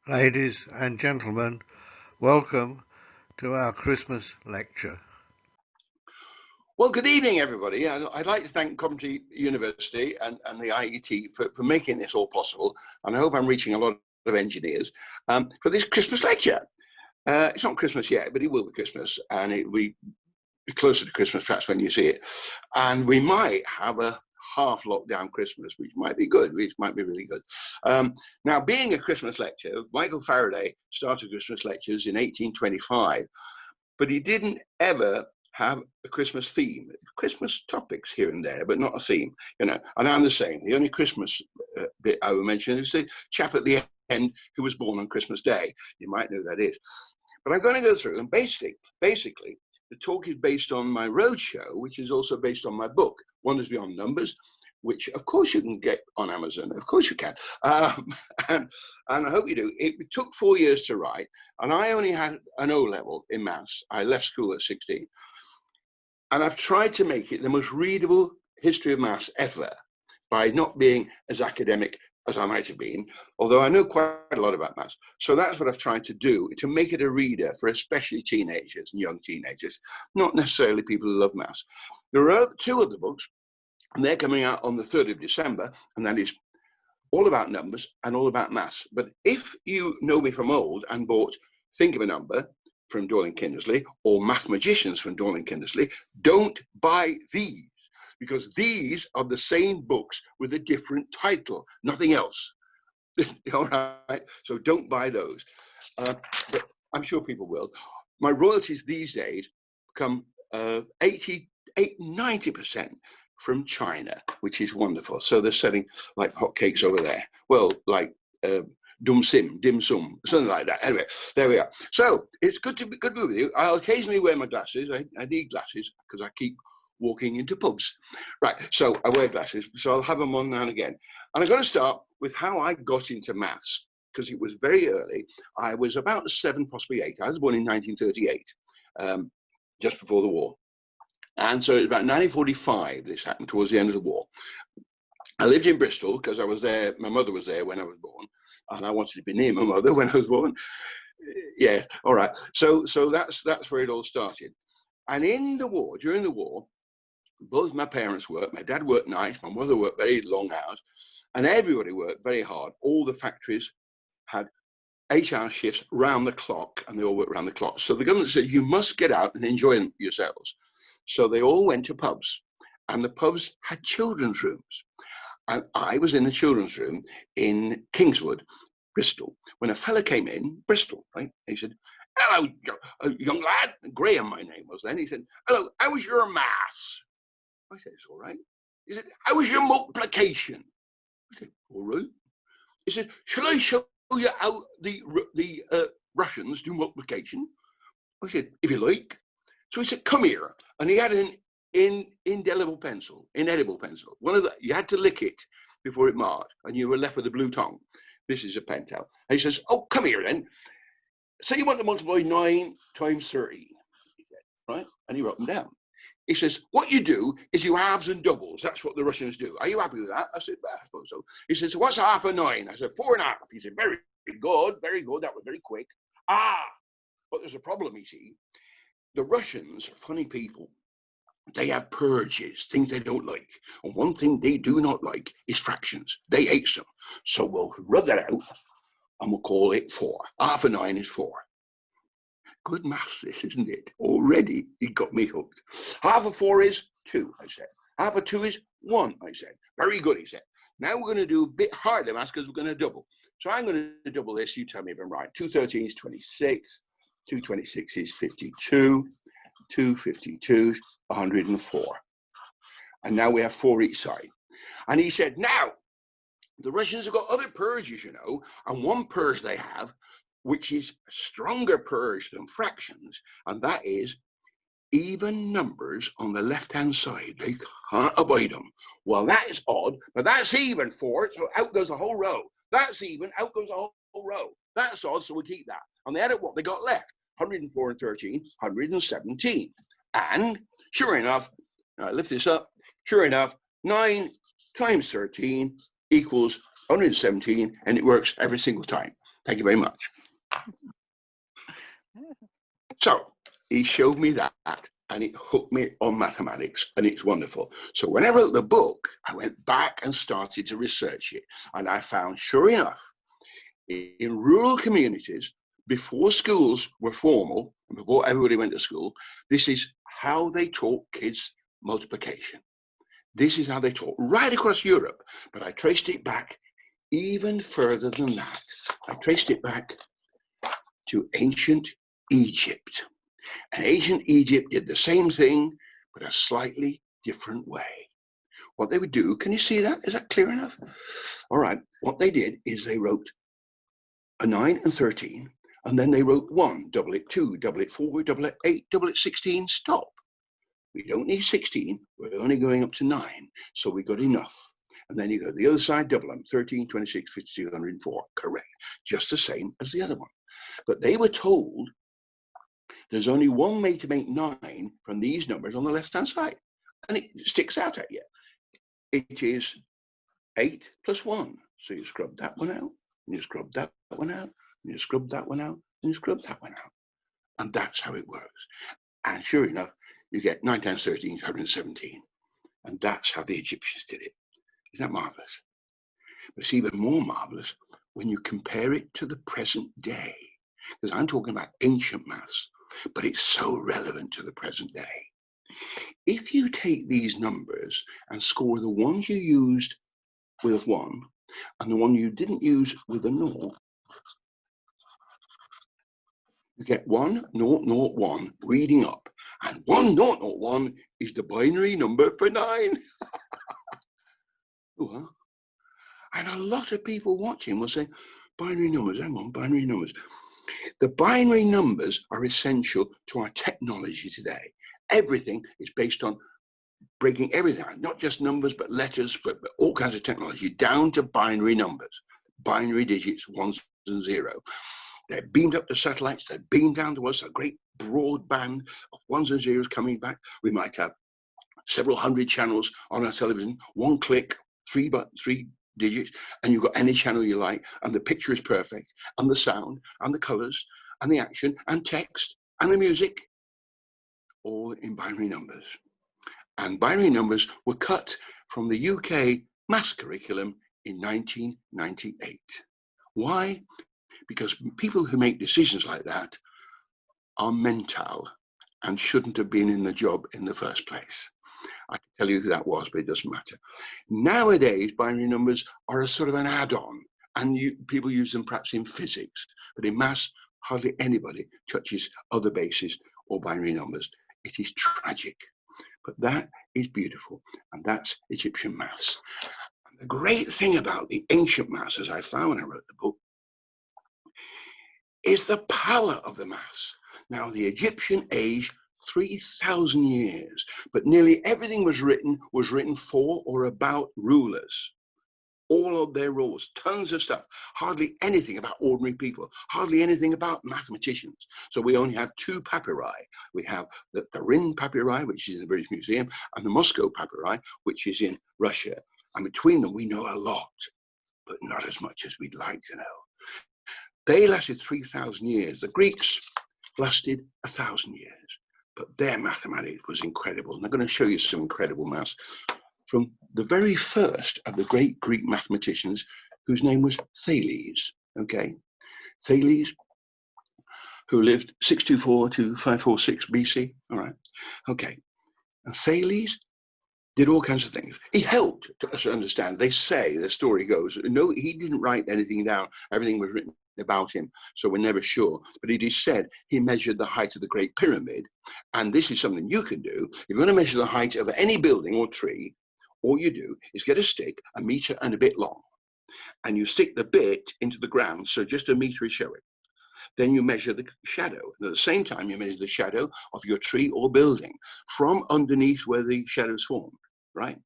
Ladies and gentlemen, welcome to our Christmas lecture. Well, good evening, everybody. I'd like to thank Coventry University and the IET for making this all possible. And I hope I'm reaching a lot of engineers for this Christmas lecture. It's not Christmas yet, but it will be Christmas, and it will be closer to Christmas perhaps when you see it. And we might have a half lockdown Christmas, which might be good, which might be really good. Now, being a Christmas lecture, Michael Faraday started Christmas lectures in 1825, but he didn't ever have a Christmas theme. Christmas topics here and there, but not a theme, And I'm the same. The only Christmas bit I will mention is the chap at the end who was born on Christmas Day. You might know who that is. But I'm going to go through, and basically, the talk is based on my roadshow, which is also based on my book, Wonders Beyond Numbers, which of course you can get on Amazon. Of course you can. And I hope you do. It took 4 years to write, and I only had an O level in maths. I left school at 16. And I've tried to make it the most readable history of maths ever by not being as academic as I might have been, although I know quite a lot about maths. So that's what I've tried to do, to make it a reader for especially teenagers and young teenagers, not necessarily people who love maths. There are two other books, and they're coming out on the 3rd of December, and that is all about numbers and all about maths. But if you know me from old and bought Think of a Number from Dorling Kindersley or Mathemagicians from Dorling Kindersley, don't buy these, because these are the same books with a different title, nothing else. All right, so don't buy those. But I'm sure people will. My royalties these days come 90% from China, which is wonderful. So they're selling like hotcakes over there. Well, like dim sum, something like that. Anyway, there we are. So it's good to be with you. I'll occasionally wear my glasses. I need glasses because I keep walking into pubs. Right, so I wear glasses, so I'll have them on now and again. And I'm going to start with how I got into maths, because it was very early. I was about 7, possibly 8. I was born in 1938, just before the war. And so it was about 1945, this happened towards the end of the war. I lived in Bristol because I was there, my mother was there when I was born, and I wanted to be near my mother when I was born. Yeah, all right. So that's where it all started. And in the war, during the war, both my parents worked. My dad worked nights, my mother worked very long hours, and everybody worked very hard. All the factories had 8-hour shifts round the clock, and they all worked round the clock. So the government said, you must get out and enjoy yourselves. So they all went to pubs, and the pubs had children's rooms. And I was in the children's room in Kingswood, Bristol, when a fella came in, Bristol, right? He said, hello, young lad. Graham, my name was then. He said, hello, how was your maths? I said, it's all right. He said, how was your multiplication? I said, all right. He said, shall I show you how the Russians do multiplication? I said, if you like. So he said, come here. And he had an indelible pencil, inedible pencil. One of the, you had to lick it before it marked, and you were left with a blue tongue. This is a pentel. And he says, oh, come here then. Say you want to multiply 9 times 30, he said, right? And he wrote them down. He says, what you do is you halves and doubles. That's what the Russians do. Are you happy with that? I said, well, I suppose so. He says, what's half of 9? I said, 4 1/2. He said, very good, very good. That was very quick. But there's a problem, you see. The Russians are funny people. They have purges, things they don't like. And one thing they do not like is fractions. They hate them. So we'll rub that out and we'll call it 4. Half of 9 is 4. Good maths, this, isn't it? Already, he got me hooked. Half of 4 is 2, I said. Half of 2 is 1, I said. Very good, he said. Now we're going to do a bit harder maths because we're going to double. So I'm going to double this. You tell me if I'm right. 2 13 is 26. 2 26 is 52. 2 52 is 104. And now we have 4 each side. And he said, now, the Russians have got other purges, you know, and one purge they have, which is a stronger purge than fractions, and that is even numbers on the left-hand side. They can't abide them. Well, that is odd, but that's even 4, so out goes the whole row. That's even, out goes the whole row. That's odd, so we keep that. And they added what they got left. 104 and 13, 117. And sure enough, I lift this up, sure enough, 9 times 13 equals 117, and it works every single time. Thank you very much. So he showed me that, and it hooked me on mathematics, and it's wonderful. So when I wrote the book, I went back and started to research it, and I found, sure enough, in rural communities, before schools were formal, and before everybody went to school, this is how they taught kids multiplication. This is how they taught right across Europe. But I traced it back even further than that. I traced it back to ancient Egypt. And ancient Egypt did the same thing, but a slightly different way. What they would do, can you see that? Is that clear enough? All right, what they did is they wrote a 9 and 13, and then they wrote 1, double it 2, double it 4, double it 8, double it 16, stop. We don't need 16, we're only going up to 9, so we got enough. And then you go to the other side, double them, 13, 26, 52, 104, correct. Just the same as the other one. But they were told there's only one way to make 9 from these numbers on the left-hand side. And it sticks out at you. It is 8 plus 1. So you scrub that one out, and you scrub that one out, and you scrub that one out, and you scrub that one out. And that's how it works. And sure enough, you get 9 times 13 is 117. And that's how the Egyptians did it. Isn't that marvelous? But it's even more marvelous when you compare it to the present day. Because I'm talking about ancient maths, but it's so relevant to the present day. If you take these numbers and score the ones you used with 1 and the one you didn't use with a 0, you get 1, 0, 0, 1 reading up. And 1, 0, 0, 1 is the binary number for 9. Ooh, huh? And a lot of people watching will say, binary numbers, hang on, binary numbers. The binary numbers are essential to our technology today. Everything is based on breaking everything out, not just numbers, but letters, but all kinds of technology, down to binary numbers, binary digits, 1s and 0. They're beamed up to satellites, they're beamed down to us, a great broad band of 1s and 0s coming back. We might have several hundred channels on our television, one click, three digits, and you've got any channel you like, and the picture is perfect, and the sound, and the colors, and the action, and text, and the music, all in binary numbers. And binary numbers were cut from the UK maths curriculum in 1998. Why? Because people who make decisions like that are mental and shouldn't have been in the job in the first place. I can tell you who that was, but it doesn't matter. Nowadays, binary numbers are a sort of an add-on, and people use them perhaps in physics, but in maths, hardly anybody touches other bases or binary numbers. It is tragic, but that is beautiful, and that's Egyptian maths. And the great thing about the ancient maths, as I found when I wrote the book, is the power of the maths. Now, the Egyptian age 3,000 years, but nearly everything was written for or about rulers. All of their rules, tons of stuff, hardly anything about ordinary people, hardly anything about mathematicians. So we only have 2 papyri. We have the Rin papyri, which is in the British Museum, and the Moscow papyri, which is in Russia. And between them, we know a lot, but not as much as we'd like to know. They lasted 3,000 years. The Greeks lasted 1,000 years. But their mathematics was incredible. And I'm going to show you some incredible maths from the very first of the great Greek mathematicians, whose name was Thales. Okay, Thales, who lived 624 to 546 BC. All right, okay. And Thales did all kinds of things. He helped us understand. They say, the story goes, no, he didn't write anything down. Everything was written about him, so we're never sure. But it is said he measured the height of the Great Pyramid, and this is something you can do. If you're going to measure the height of any building or tree, all you do is get a stick, 1 meter and a bit long, and you stick the bit into the ground, so just 1 meter is showing. Then you measure the shadow, and at the same time you measure the shadow of your tree or building from underneath where the shadow's formed, right?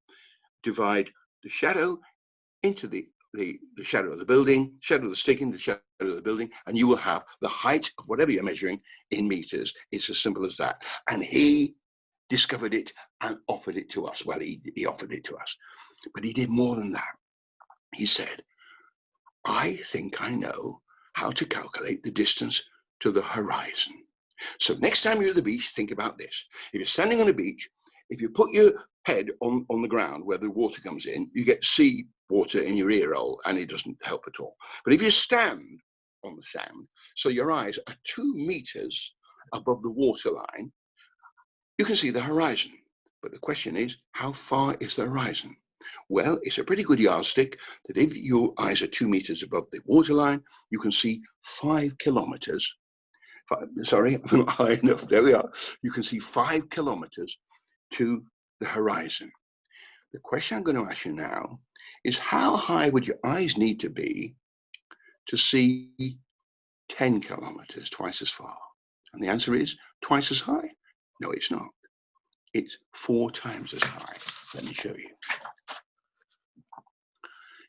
Divide the shadow into the shadow of the building, shadow of the stick into the shadow of the building, and you will have the height of whatever you're measuring in meters. It's as simple as that. And he discovered it and offered it to us. Well, he offered it to us, but he did more than that. He said, I think I know how to calculate the distance to the horizon. So next time you're at the beach, think about this. If you're standing on a beach, if you put your head on the ground where the water comes in, you get sea water in your ear hole, and it doesn't help at all. But if you stand on the sand, so your eyes are 2 meters above the waterline, you can see the horizon. But the question is, how far is the horizon? Well, it's a pretty good yardstick that if your eyes are 2 meters above the waterline, you can see 5 kilometers. Sorry, I'm not high enough. There we are. You can see 5 kilometers to the horizon. The question I'm going to ask you now is, how high would your eyes need to be to see 10 kilometers, twice as far? And the answer is twice as high. No, it's not. It's 4 times as high. Let me show you.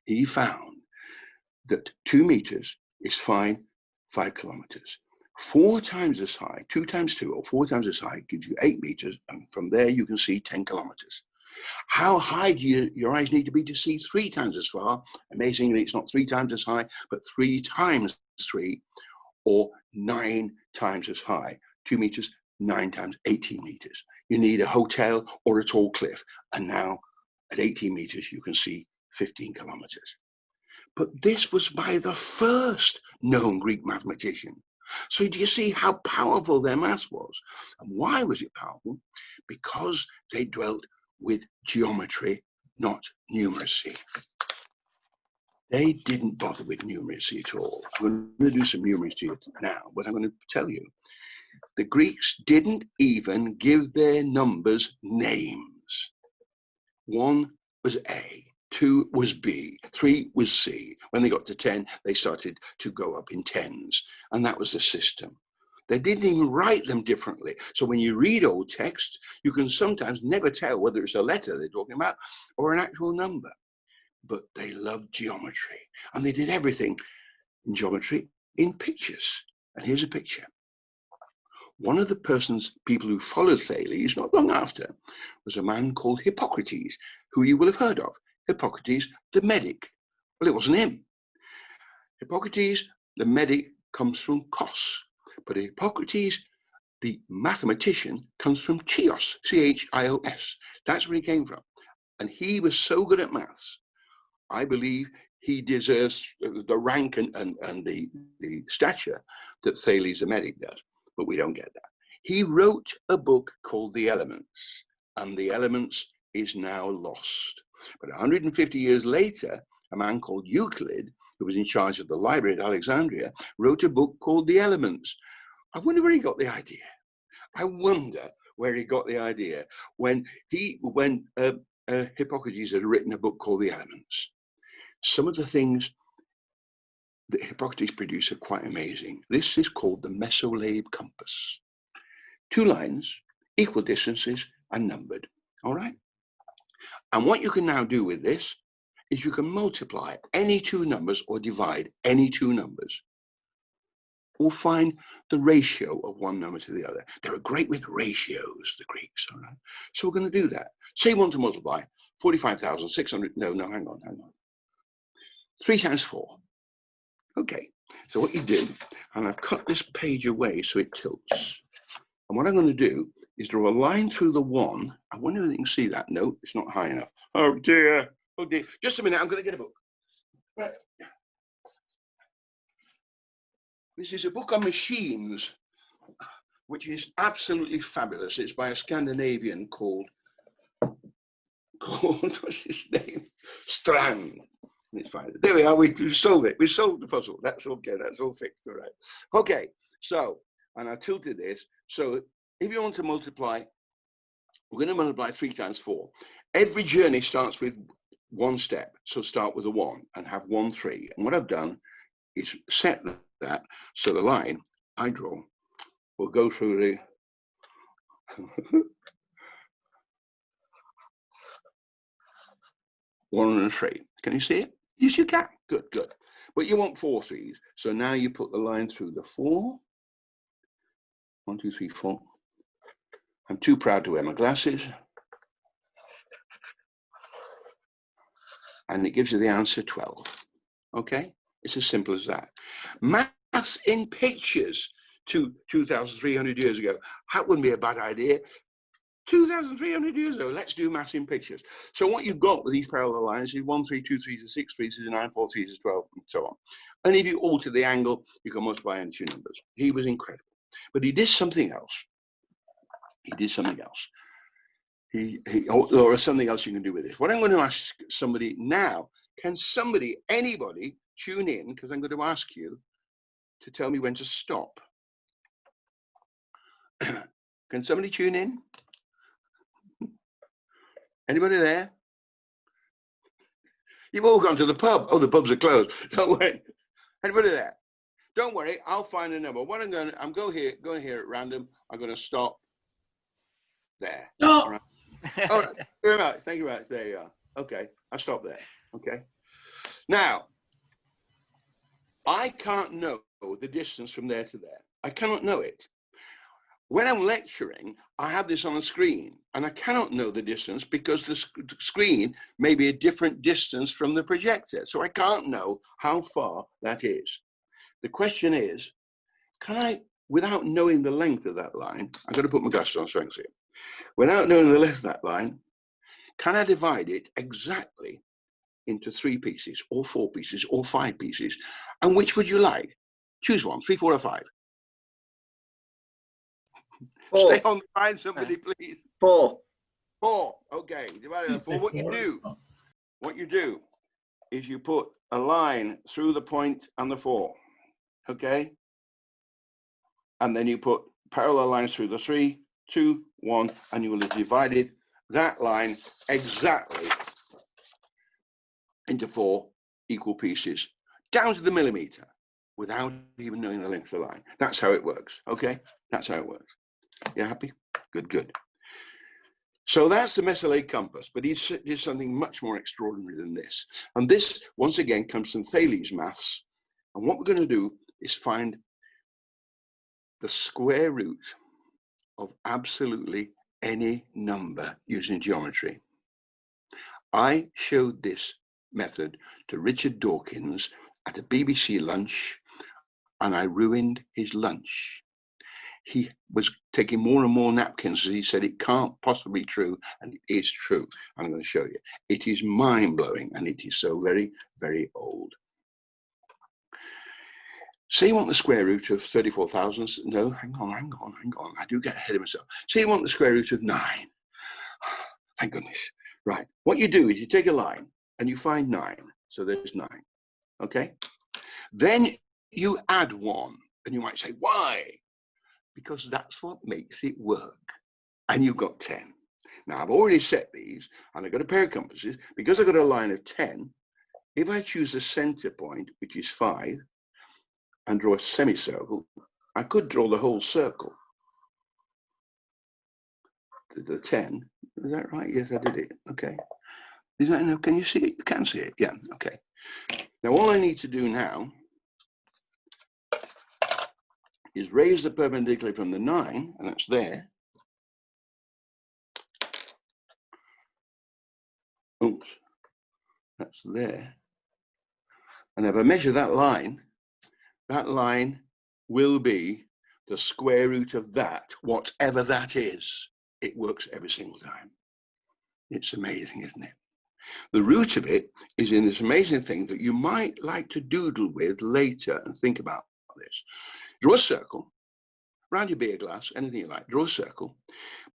He found that 2 meters is 5 kilometers. 4 times as high, 2 times 2, or 4 times as high gives you 8 meters. And from there, you can see 10 kilometers. How high do your eyes need to be to see 3 times as far? Amazingly, it's not 3 times as high, but 3 times 3, or 9 times as high. 2 meters, 9 times 18 meters. You need a hotel or a tall cliff. And now at 18 meters, you can see 15 kilometers. But this was by the first known Greek mathematician. So do you see how powerful their maths was? And why was it powerful? Because they dwelt with geometry, not numeracy. They didn't bother with numeracy at all. I'm going to do some numeracy now, but I'm going to tell you, the Greeks didn't even give their numbers names. 1 was A, 2 was B, 3 was C. When they got to 10, they started to go up in tens, and that was the system. They didn't even write them differently. So when you read old text, you can sometimes never tell whether it's a letter they're talking about or an actual number. But they loved geometry, and they did everything in geometry in pictures. And here's a picture. One of the people who followed Thales not long after was a man called Hippocrates, who you will have heard of. Hippocrates, the medic. Well, it wasn't him. Hippocrates, the medic, comes from Kos, but Hippocrates, the mathematician, comes from Chios, C-H-I-O-S. That's where he came from. And he was so good at maths, I believe he deserves the rank and the stature that Thales the medic does, but we don't get that. He wrote a book called The Elements, and The Elements is now lost. But 150 years later, a man called Euclid, who was in charge of the library at Alexandria, wrote a book called The Elements. I wonder where he got the idea. I wonder where he got the idea when Hippocrates had written a book called The Elements. Some of the things that Hippocrates produced are quite amazing. This is called the Mesolabe compass. 2 lines, equal distances, and numbered. All right? And what you can now do with this is you can multiply any 2 numbers or divide any 2 numbers, or find the ratio of one number to the other. They were great with ratios, the Greeks. All right? So we're going to do that. Say you want to multiply 45,600. No, hang on. 3 times 4. Okay, so what you do, and I've cut this page away so it tilts. And what I'm going to do is draw a line through the 1. I wonder if you can see that. No, it's not high enough. Oh dear. Just a minute, I'm going to get a book. Right. This is a book on machines, which is absolutely fabulous. It's by a Scandinavian called what's his name? Strand. It's fine. There we are. We solved it. We solved the puzzle. That's okay. That's all fixed. All right. Okay. So, and I tilted this. So, if you want to multiply, we're going to multiply 3 times 4. Every journey starts with 1 step. So, start with a 1 and have 1, 3. And what I've done is set that so the line I draw will go through the 1 and 3. Can you see it? Yes, you can. Good. But you want 4 3s. So now you put the line through the 4. 1, 2, 3, 4. I'm too proud to wear my glasses. And it gives you the answer 12. Okay? It's as simple as that. Math That's in pictures 2,300 years ago. That wouldn't be a bad idea. 2,300 years ago, let's do maths in pictures. So what you've got with these parallel lines is 1, 3, 2, 3 is 6, 3 is 9, 4, 3 is 12, and so on. And if you alter the angle, you can multiply into two numbers. He was incredible. But he did something else. He did something else. Or something else you can do with this. What I'm going to ask somebody now, can somebody, anybody, tune in, because I'm going to ask you to tell me when to stop. Can somebody tune in? Anybody there? You've all gone to the pub. Oh, the pubs are closed. Don't worry. Anybody there? Don't worry. I'll find a number. What I'm going here at random. I'm going to stop there. No. All right. Oh, very much. Thank you very much. There you are. Okay, I stop there. Okay. Now, I can't know the distance from there to there. I cannot know it. When I'm lecturing, I have this on a screen, and I cannot know the distance because the screen may be a different distance from the projector. So I can't know how far that is. The question is, can I, without knowing the length of that line, I've got to put my glasses on so I can see it. Without knowing the length of that line, can I divide it exactly into 3 pieces, or 4 pieces, or 5 pieces? And which would you like? Choose one, 3, 4, or 5. 4. Stay on the line, somebody, please. 4. 4. Okay, divided by 4. What you do is you put a line through the point and the 4. Okay? And then you put parallel lines through the 3, 2, 1, and you will have divided that line exactly into 4 equal pieces, down to the millimeter, without even knowing the length of the line. That's how it works. Okay? That's how it works. You happy? Good, good. So that's the Mesolabe compass, but he did something much more extraordinary than this. And this, once again, comes from Thales maths. And what we're going to do is find the square root of absolutely any number using geometry. I showed this method to Richard Dawkins at a BBC lunch, and I ruined his lunch. He was taking more and more napkins, and he said it can't possibly be true, and it is true. I'm going to show you. It is mind-blowing, and it is so very, very old. Say you want the square root of 34,000. No, hang on. I do get ahead of myself. Say you want the square root of 9. Thank goodness. Right. What you do is you take a line and you find 9. So there's 9. Okay. Then you add 1, and you might say, why? Because that's what makes it work. And you've got 10. Now I've already set these, and I've got a pair of compasses. Because I've got a line of 10, if I choose the center point, which is 5, and draw a semicircle, I could draw the whole circle. The 10, is that right? Yes, I did it. Okay. Is that enough? Can you see it? You can see it. Yeah. Okay. Now all I need to do now is raise the perpendicular from the 9, and that's there. Oops, that's there. And if I measure that line will be the square root of that, whatever that is. It works every single time. It's amazing, isn't it? The root of it is in this amazing thing that you might like to doodle with later and think about this. Draw a circle around your beer glass, anything you like. Draw a circle,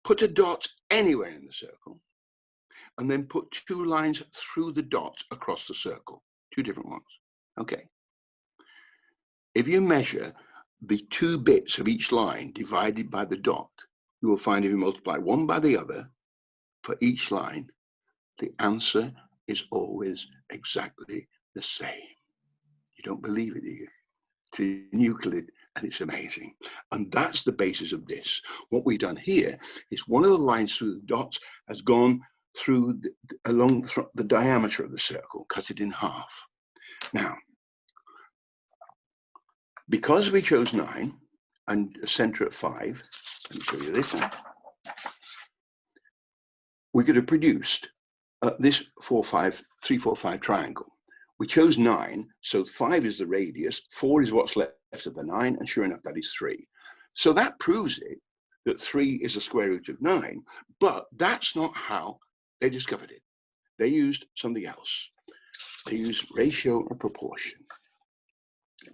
put a dot anywhere in the circle, and then put 2 lines through the dot across the circle, 2 different ones. Okay. If you measure the 2 bits of each line divided by the dot, you will find if you multiply one by the other for each line, the answer is always exactly the same. You don't believe it, do you? It's in Euclid, and it's amazing. And that's the basis of this. What we've done here is one of the lines through the dots has gone through along the diameter of the circle, cut it in half. Now, because we chose 9 and a center at 5, let me show you this one, we could have produced this 3, 4, 5 triangle. we chose 9, so 5 is the radius, 4 is what's left of the 9, and sure enough, that is 3. So that proves it, that 3 is the square root of 9, but that's not how they discovered it. They used something else. They used ratio and proportion.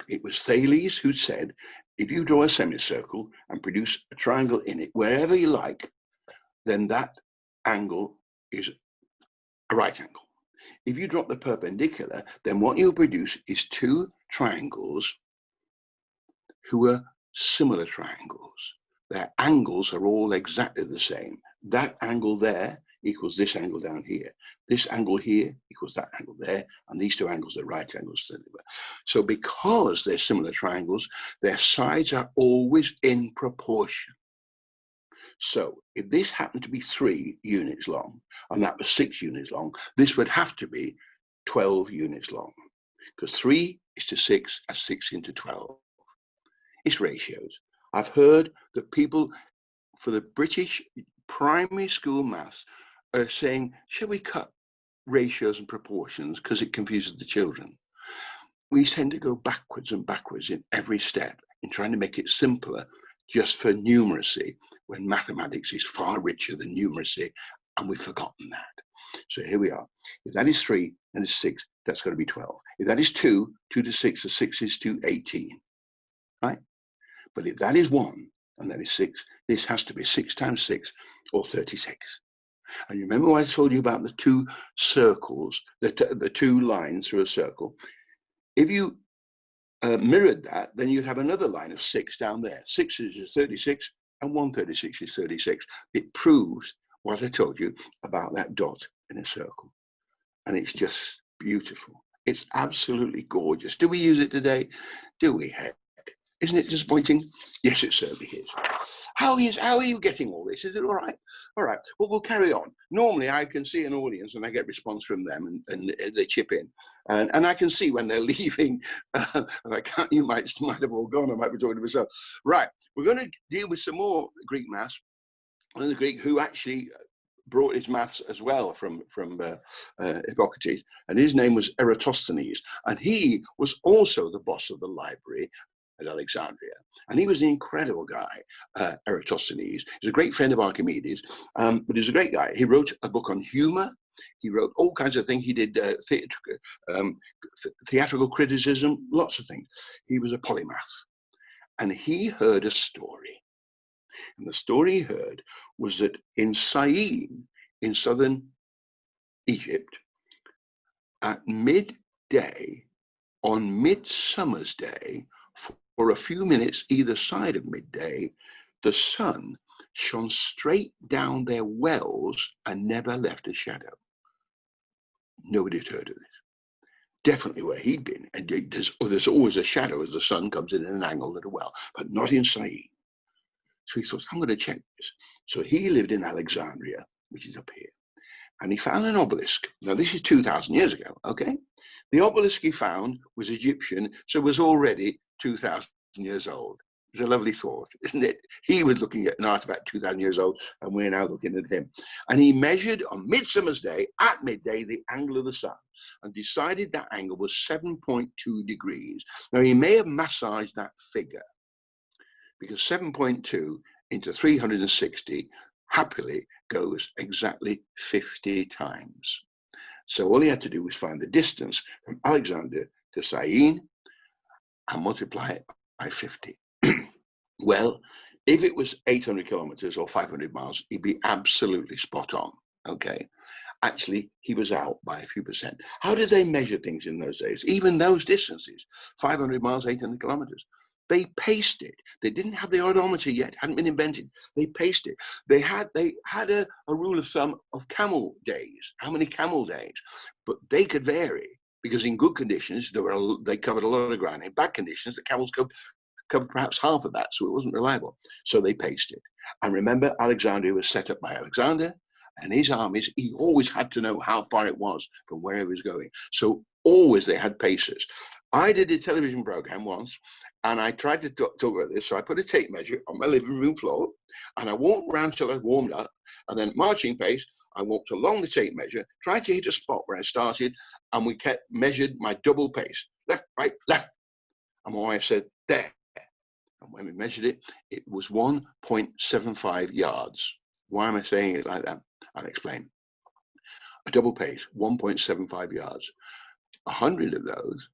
It was Thales who said, if you draw a semicircle and produce a triangle in it, wherever you like, then that angle is a right angle. If you drop the perpendicular, then what you'll produce is 2 triangles who are similar triangles. Their angles are all exactly the same. That angle there equals this angle down here. This angle here equals that angle there, and these 2 angles are right angles. So because they're similar triangles, their sides are always in proportion. So if this happened to be 3 units long, and that was 6 units long, this would have to be 12 units long, because 3 is to 6 as 6 into 12. It's ratios. I've heard that people for the British primary school maths are saying, shall we cut ratios and proportions because it confuses the children? We tend to go backwards and backwards in every step in trying to make it simpler just for numeracy, when mathematics is far richer than numeracy, and we've forgotten that. So here we are. If that is 3 and it's 6, that's got to be 12. If that is 2, 2 to 6, so 6 is to 18, right? But if that is 1 and that is 6, this has to be 6 times 6, or 36. And you remember what I told you about the 2 circles, the 2 lines through a circle? If you mirrored that, then you'd have another line of 6 down there. 6 is 36, and 136 is 36. It proves what I told you about that dot in a circle. And it's just beautiful. It's absolutely gorgeous. Do we use it today? Do we? Heck, isn't it disappointing? Yes, it certainly is. How are you getting all this? Is it all right? All right. Well, we'll carry on. Normally, I can see an audience and I get response from them, and they chip in. And I can see when they're leaving, and I can't. You might have all gone. I might be talking to myself. Right. We're going to deal with some more Greek maths. One of the Greek who actually brought his maths as well from Hippocrates, and his name was Eratosthenes, and he was also the boss of the library at Alexandria, and he was an incredible guy. Eratosthenes, he's a great friend of Archimedes, but he's a great guy. He wrote a book on humor. He wrote all kinds of things. He did theatrical criticism, lots of things. He was a polymath, and he heard a story. And the story he heard was that in Syene, in southern Egypt, at midday, on Midsummer's Day, for a few minutes either side of midday, the sun shone straight down their wells and never left a shadow. Nobody had heard of this. Definitely where he'd been. And there's always a shadow as the sun comes in an angle at a well, but not in Syene. So he thought, I'm going to check this. So he lived in Alexandria, which is up here. And he found an obelisk. Now, this is 2,000 years ago, okay? The obelisk he found was Egyptian, so it was already 2,000 years old. It's a lovely thought, isn't it? He was looking at an artifact 2,000 years old, and we're now looking at him. And he measured on Midsummer's Day, at midday, the angle of the sun, and decided that angle was 7.2 degrees. Now, he may have massaged that figure, because 7.2 into 360 happily goes exactly 50 times. So all he had to do was find the distance from Alexandria to Syene and multiply it by 50. Well, if it was 800 kilometers or 500 miles, he'd be absolutely spot on, okay? Actually, he was out by a few percent. How did they measure things in those days? Even those distances, 500 miles, 800 kilometers. They paced it. They didn't have the odometer yet, hadn't been invented. They paced it. They had a rule of thumb of camel days, how many camel days, but they could vary because in good conditions, they covered a lot of ground. In bad conditions, the camels covered perhaps half of that, so it wasn't reliable. So they paced it. And remember, Alexandria was set up by Alexander and his armies. He always had to know how far it was from where he was going. So always they had pacers. I did a television program once, and I tried to talk about this. So I put a tape measure on my living room floor, and I walked around till I warmed up, and then marching pace, I walked along the tape measure, tried to hit a spot where I started, and we measured my double pace. Left, right, left. And my wife said, there. And when we measured it, it was 1.75 yards. Why am I saying it like that? I'll explain. A double pace, 1.75 yards. 100 of those,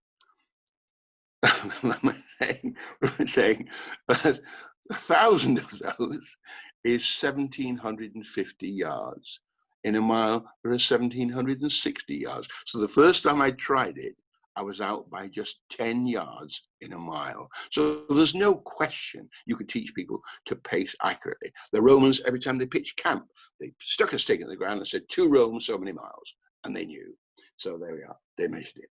I'm saying 1,000 of those is 1,750 yards. In a mile, there are 1,760 yards. So the first time I tried it, I was out by just 10 yards in a mile. So there's no question you could teach people to pace accurately. The Romans, every time they pitched camp, they stuck a stake in the ground and said, 2 Romes, so many miles. And they knew. So there we are. They measured it.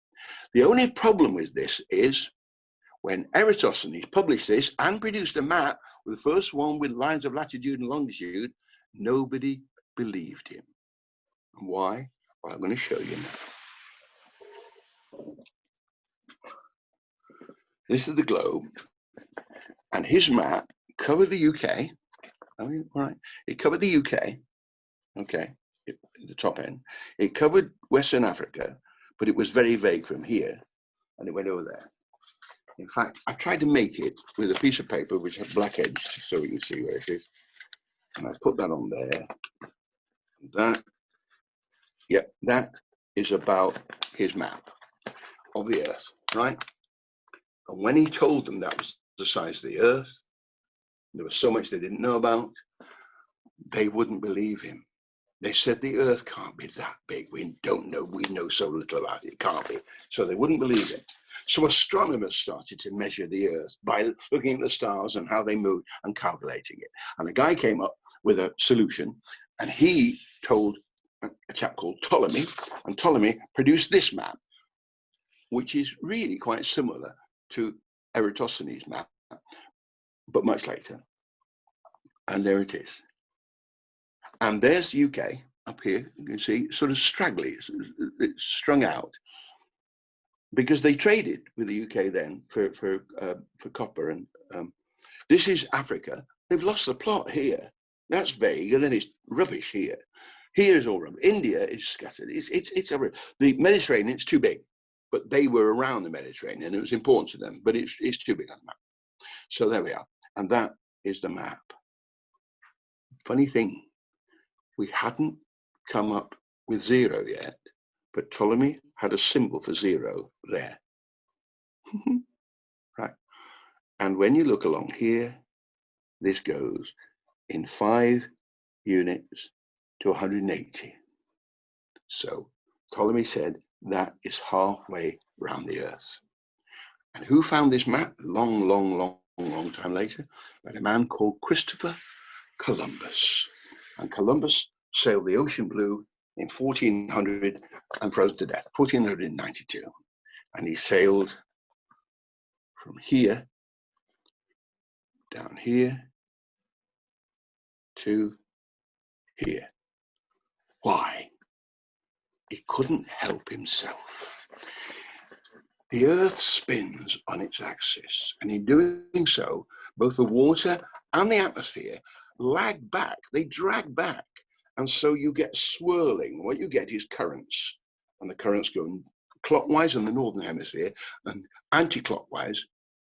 The only problem with this is when Eratosthenes published this and produced a map, the first one with lines of latitude and longitude, nobody believed him. And why? Well, I'm going to show you now. This is the globe, and his map covered the UK. All right, it covered the UK. Okay, the top end. It covered Western Africa, but it was very vague from here, and it went over there. In fact, I've tried to make it with a piece of paper which has black edge, so we can see where it is. And I put that on there. That, yep, that is about his map of the Earth, right? And when he told them that was the size of the Earth, there was so much they didn't know about, they wouldn't believe him. They said the Earth can't be that big. We don't know. We know so little about it. It can't be. So they wouldn't believe it. So astronomers started to measure the Earth by looking at the stars and how they moved and calculating it. And a guy came up with a solution, and he told a chap called Ptolemy, and Ptolemy produced this map, which is really quite similar to Eratosthenes' map, but much later. And there it is. And there's the UK up here. You can see sort of straggly, it's strung out, because they traded with the UK then for copper. And this is Africa. They've lost the plot here. That's vague, and then it's rubbish here. Here is all rubbish. India is scattered. It's everywhere. The Mediterranean, it's too big, but they were around the Mediterranean, and it was important to them, but it's too big on the map. So there we are, and that is the map. Funny thing, we hadn't come up with 0 yet, but Ptolemy had a symbol for 0 there. Right. And when you look along here, this goes in 5 units to 180. So Ptolemy said that is halfway around the Earth. And who found this map? Long time later, by a man called Christopher Columbus. And Columbus sailed the ocean blue in 1400 and froze to death, 1492. And he sailed from here, down here, to here. Why? He couldn't help himself. The Earth spins on its axis, and in doing so, both the water and the atmosphere lag back, they drag back, and so you get swirling. What you get is currents, and the currents go clockwise in the northern hemisphere and anti-clockwise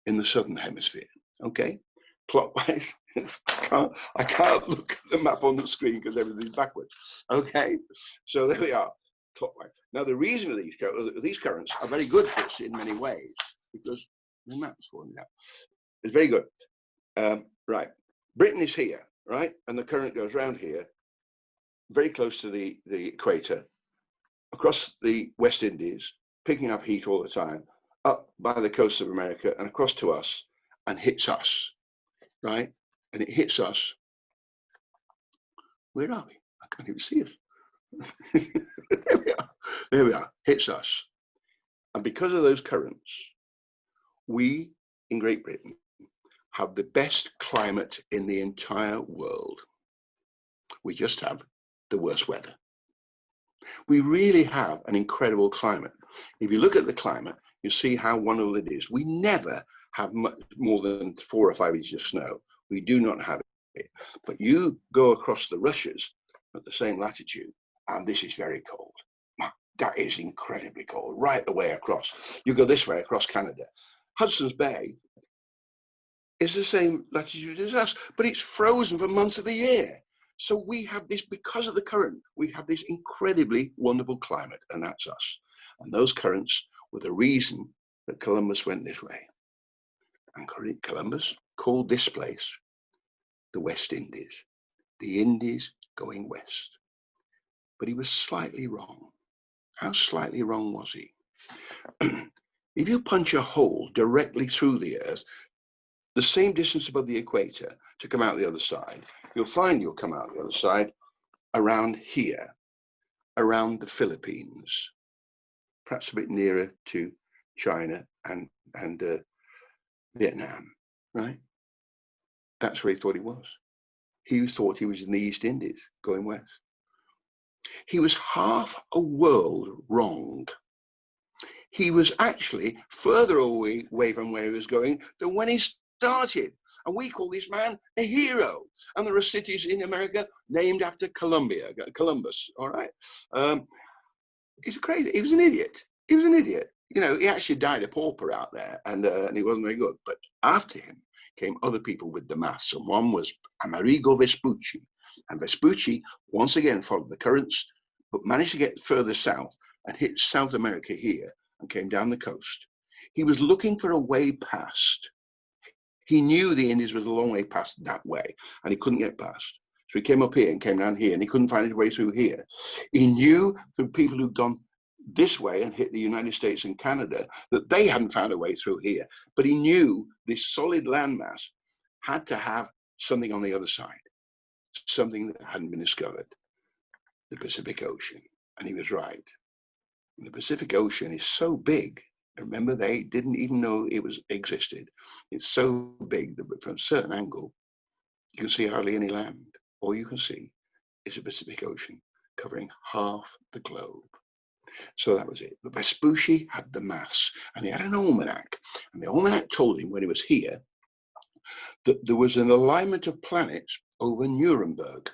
in the southern hemisphere. Okay, clockwise. I can't look at the map on the screen because everything's backwards. Okay, so there we are, clockwise. Now the reason of these currents are very good for us in many ways, because the map's falling out. It's very good. Right, Britain is here, right, and the current goes around here, very close to the equator, across the West Indies, picking up heat all the time, up by the coast of America and across to us, and hits us, right? And it hits us. Where are we? I can't even see us. There we are. There we are. Hits us. And because of those currents, we in Great Britain have the best climate in the entire world. We just have the worst weather. We really have an incredible climate. If you look at the climate, you see how wonderful it is. We never have much more than 4 or 5 inches of snow. We do not have it. But you go across the Russias at the same latitude, and this is very cold. That is incredibly cold, right the way across. You go this way across Canada. Hudson's Bay is the same latitude as us, but it's frozen for months of the year. So we have this, because of the current, we have this incredibly wonderful climate, and that's us. And those currents were the reason that Columbus went this way. And Columbus called this place the West Indies, the Indies going west. But he was slightly wrong. How slightly wrong was he? If you punch a hole directly through the earth, the same distance above the equator to come out the other side, you'll find you'll come out the other side around here, around the Philippines, perhaps a bit nearer to China and Vietnam, right? That's where he thought he was. He thought he was in the East Indies going west. He was half a world wrong. He was actually further away from where he was going than when he started. And we call this man a hero. And there are cities in America named after Columbus, all right? He's crazy. He was an idiot. He was an idiot. You know, he actually died a pauper out there, and he wasn't very good. But after him came other people with the maths, and one was Amerigo Vespucci. And Vespucci, once again, followed the currents, but managed to get further south and hit South America here and came down the coast. He was looking for a way past. He knew the Indies was a long way past that way, and he couldn't get past. So he came up here and came down here, and he couldn't find his way through here. He knew the people who'd gone this way and hit the United States and Canada, that they hadn't found a way through here. But he knew this solid landmass had to have something on the other side, something that hadn't been discovered, the Pacific Ocean. And he was right. And the Pacific Ocean is so big. Remember, they didn't even know it existed. It's so big that from a certain angle, you can see hardly any land. All you can see is the Pacific Ocean covering half the globe. So that was it. But Vespucci had the maths, and he had an almanac. And the almanac told him when he was here that there was an alignment of planets over Nuremberg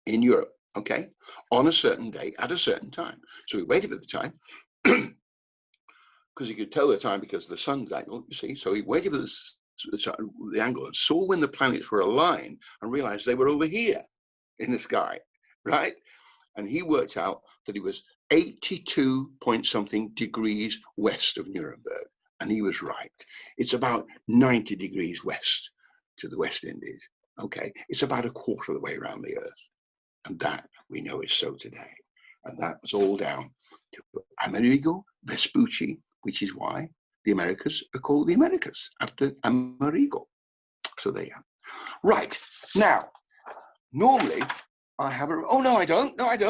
in Europe, okay, on a certain day at a certain time. So he waited for the time because he could tell the time because of the sun's angle, you see. So he waited for the angle and saw when the planets were aligned and realized they were over here in the sky, right? And he worked out that he was 82 point something degrees west of Nuremberg. And he was right. It's about 90 degrees west to the West Indies. Okay, it's about a quarter of the way around the earth. And that we know is so today. And that was all down to Amerigo Vespucci, which is why the Americas are called the Americas, after Amerigo. So there you are. Right, now, normally I have a, oh no, I don't, no, I've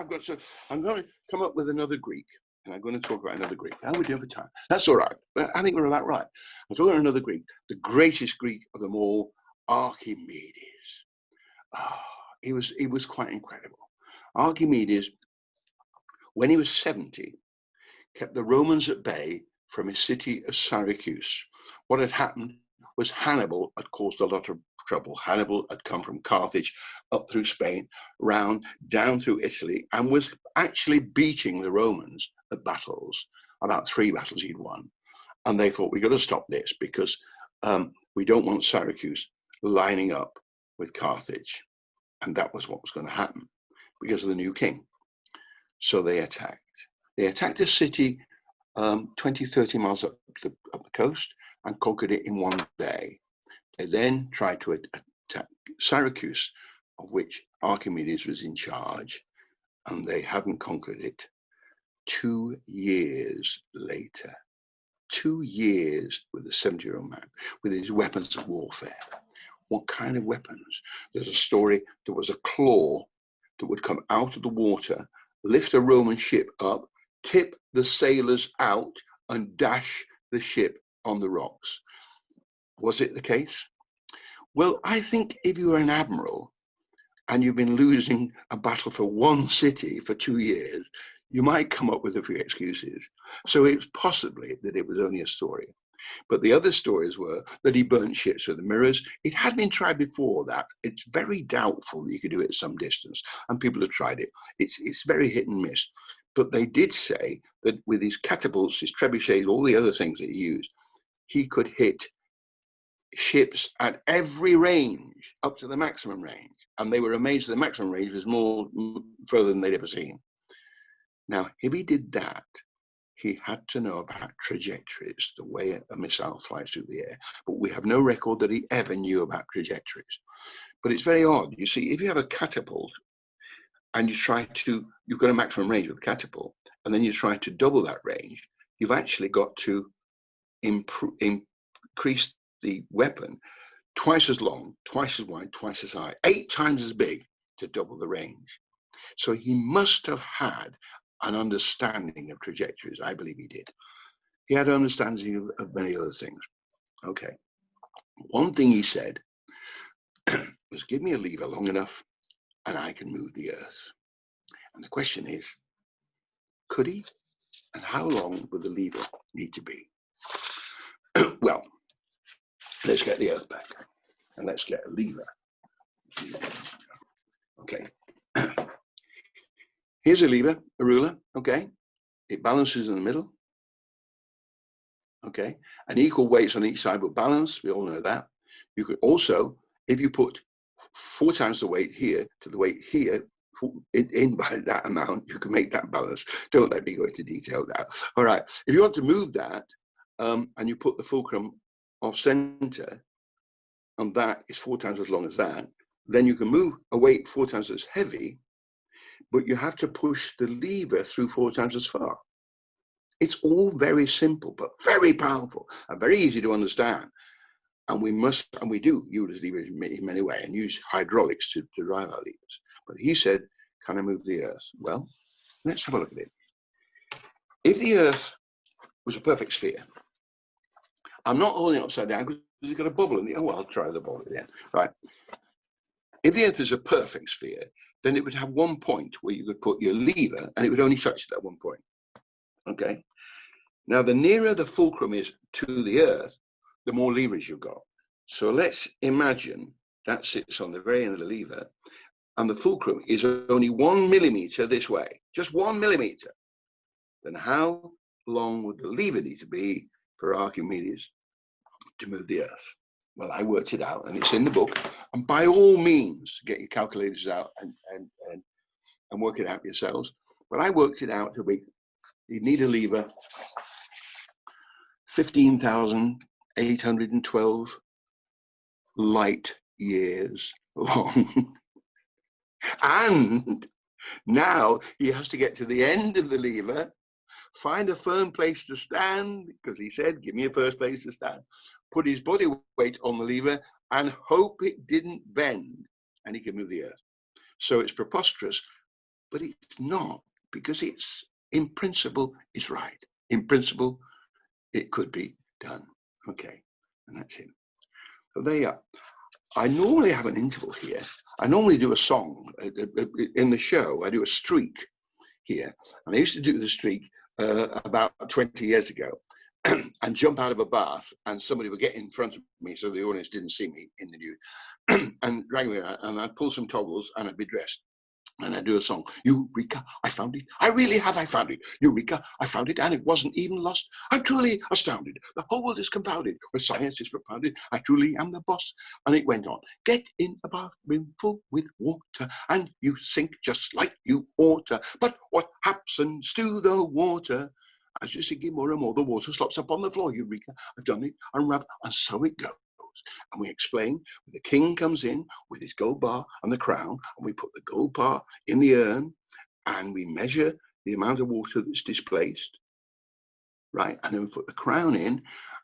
got to, I'm going to come up with another Greek, and I'm going to talk about another Greek. How are we doing for time? That's all right, I think we're about right. I'm talking about another Greek, the greatest Greek of them all, Archimedes. He was quite incredible. Archimedes, when he was 70, kept the Romans at bay from his city of Syracuse. What had happened was Hannibal had caused a lot of trouble. Hannibal had come from Carthage up through Spain, down through Italy, and was actually beating the Romans at battles, about 3 battles he'd won. And they thought, we've got to stop this because we don't want Syracuse lining up with Carthage. And that was what was going to happen because of the new king. So they attacked. They attacked a city 20, 30 miles up the coast and conquered it in one day. They then tried to attack Syracuse, of which Archimedes was in charge, and they hadn't conquered it 2 years later. 2 years with a 70-year-old man, with his weapons of warfare. What kind of weapons? There's a story, there was a claw that would come out of the water, lift a Roman ship up, tip the sailors out, and dash the ship on the rocks. Was it the case? Well, I think if you're an admiral and you've been losing a battle for one city for 2 years, you might come up with a few excuses. So it's possibly that it was only a story. But the other stories were that he burnt ships with the mirrors. It had been tried before that. It's very doubtful that you could do it at some distance, and people have tried it. It's very hit and miss. But they did say that with his catapults, his trebuchets, all the other things that he used, he could hit ships at every range up to the maximum range. And they were amazed that the maximum range was more further than they'd ever seen. Now, if he did that, he had to know about trajectories, the way a missile flies through the air. But we have no record that he ever knew about trajectories. But it's very odd. You see, if you have a catapult and you've got a maximum range with the catapult, and then you try to double that range, you've actually got to increase the weapon twice as long, twice as wide, twice as high, 8 times as big to double the range. So he must have had an understanding of trajectories. I believe he did. He had an understanding of many other things. Okay. One thing he said was, give me a lever long enough and I can move the earth. And the question is, could he? And how long would the lever need to be? Well, let's get the earth back and let's get a lever. Okay. Here's a lever, a ruler, okay? It balances in the middle, okay? And equal weights on each side will balance, we all know that. You could also, if you put 4 times the weight here to the weight here, in by that amount, you can make that balance. Don't let me go into detail now. All right, if you want to move that, and you put the fulcrum off center, and that is 4 times as long as that, then you can move a weight 4 times as heavy, but you have to push the lever through 4 times as far. It's all very simple, but very powerful and very easy to understand. And we do use levers in many ways and use hydraulics to drive our levers. But he said, can I move the earth? Well, let's have a look at it. If the earth was a perfect sphere, I'm not holding it upside down because it's got a bubble in the, oh, well, I'll try the bubble again, right? If the earth is a perfect sphere, then it would have one point where you could put your lever and it would only touch that one point, okay? Now, the nearer the fulcrum is to the earth, the more levers you've got. So let's imagine that sits on the very end of the lever and the fulcrum is only 1 millimeter this way, just 1 millimeter. Then how long would the lever need to be for Archimedes to move the earth? Well, I worked it out and it's in the book. And by all means, get your calculators out and work it out yourselves. But I worked it out to be, you'd need a lever 15,812 light years long. And now he has to get to the end of the lever, find a firm place to stand, because he said, give me a first place to stand, put his body weight on the lever and hope it didn't bend and he can move the earth. So it's preposterous, but it's not, because it's, in principle, it's right. In principle, it could be done. Okay, and that's it. So there you are. I normally have an interval here. I normally do a song in the show. I do a streak here. And I used to do the streak about 20 years ago and jump out of a bath and somebody would get in front of me so the audience didn't see me in the nude and drag me out, and I'd pull some toggles and I'd be dressed. And I do a song, Eureka, I found it. I really have, I found it. Eureka, I found it, and it wasn't even lost. I'm truly astounded. The whole world is confounded where science is propounded. I truly am the boss. And it went on. Get in a bathroom full with water, and you sink just like you ought to. But what happens to the water? As you sink in more and more, the water slops up on the floor. Eureka, I've done it, and so it goes. And we explain, the king comes in with his gold bar and the crown, and we put the gold bar in the urn, and we measure the amount of water that's displaced, right? And then we put the crown in,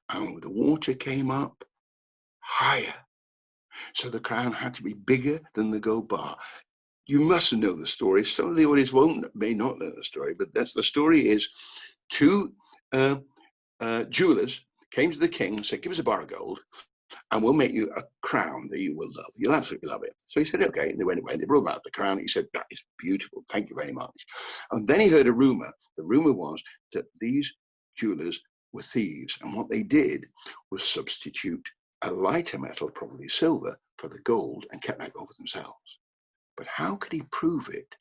and the water came up higher. So the crown had to be bigger than the gold bar. You must know the story. Some of the audience may not know the story, but that's the story is 2 jewelers came to the king and said, give us a bar of gold, and we'll make you a crown that you will love. You'll absolutely love it. So he said, okay. And they went away. They brought out the crown. He said, that is beautiful. Thank you very much. And then he heard a rumor. The rumor was that these jewelers were thieves, and what they did was substitute a lighter metal, probably silver, for the gold and kept that over themselves. But how could he prove it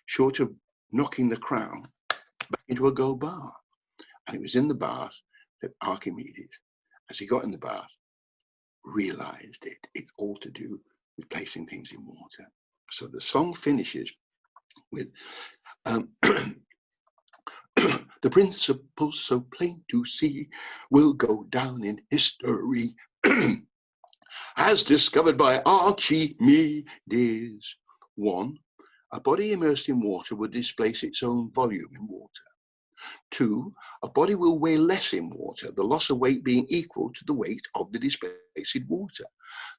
short of knocking the crown back into a gold bar? And it was in the bath that Archimedes, as he got in the bath, realized it's all to do with placing things in water. So the song finishes with the principle so plain to see will go down in history as discovered by Archimedes. 1. A body immersed in water would displace its own volume in water. 2. A body will weigh less in water, the loss of weight being equal to the weight of the displaced water.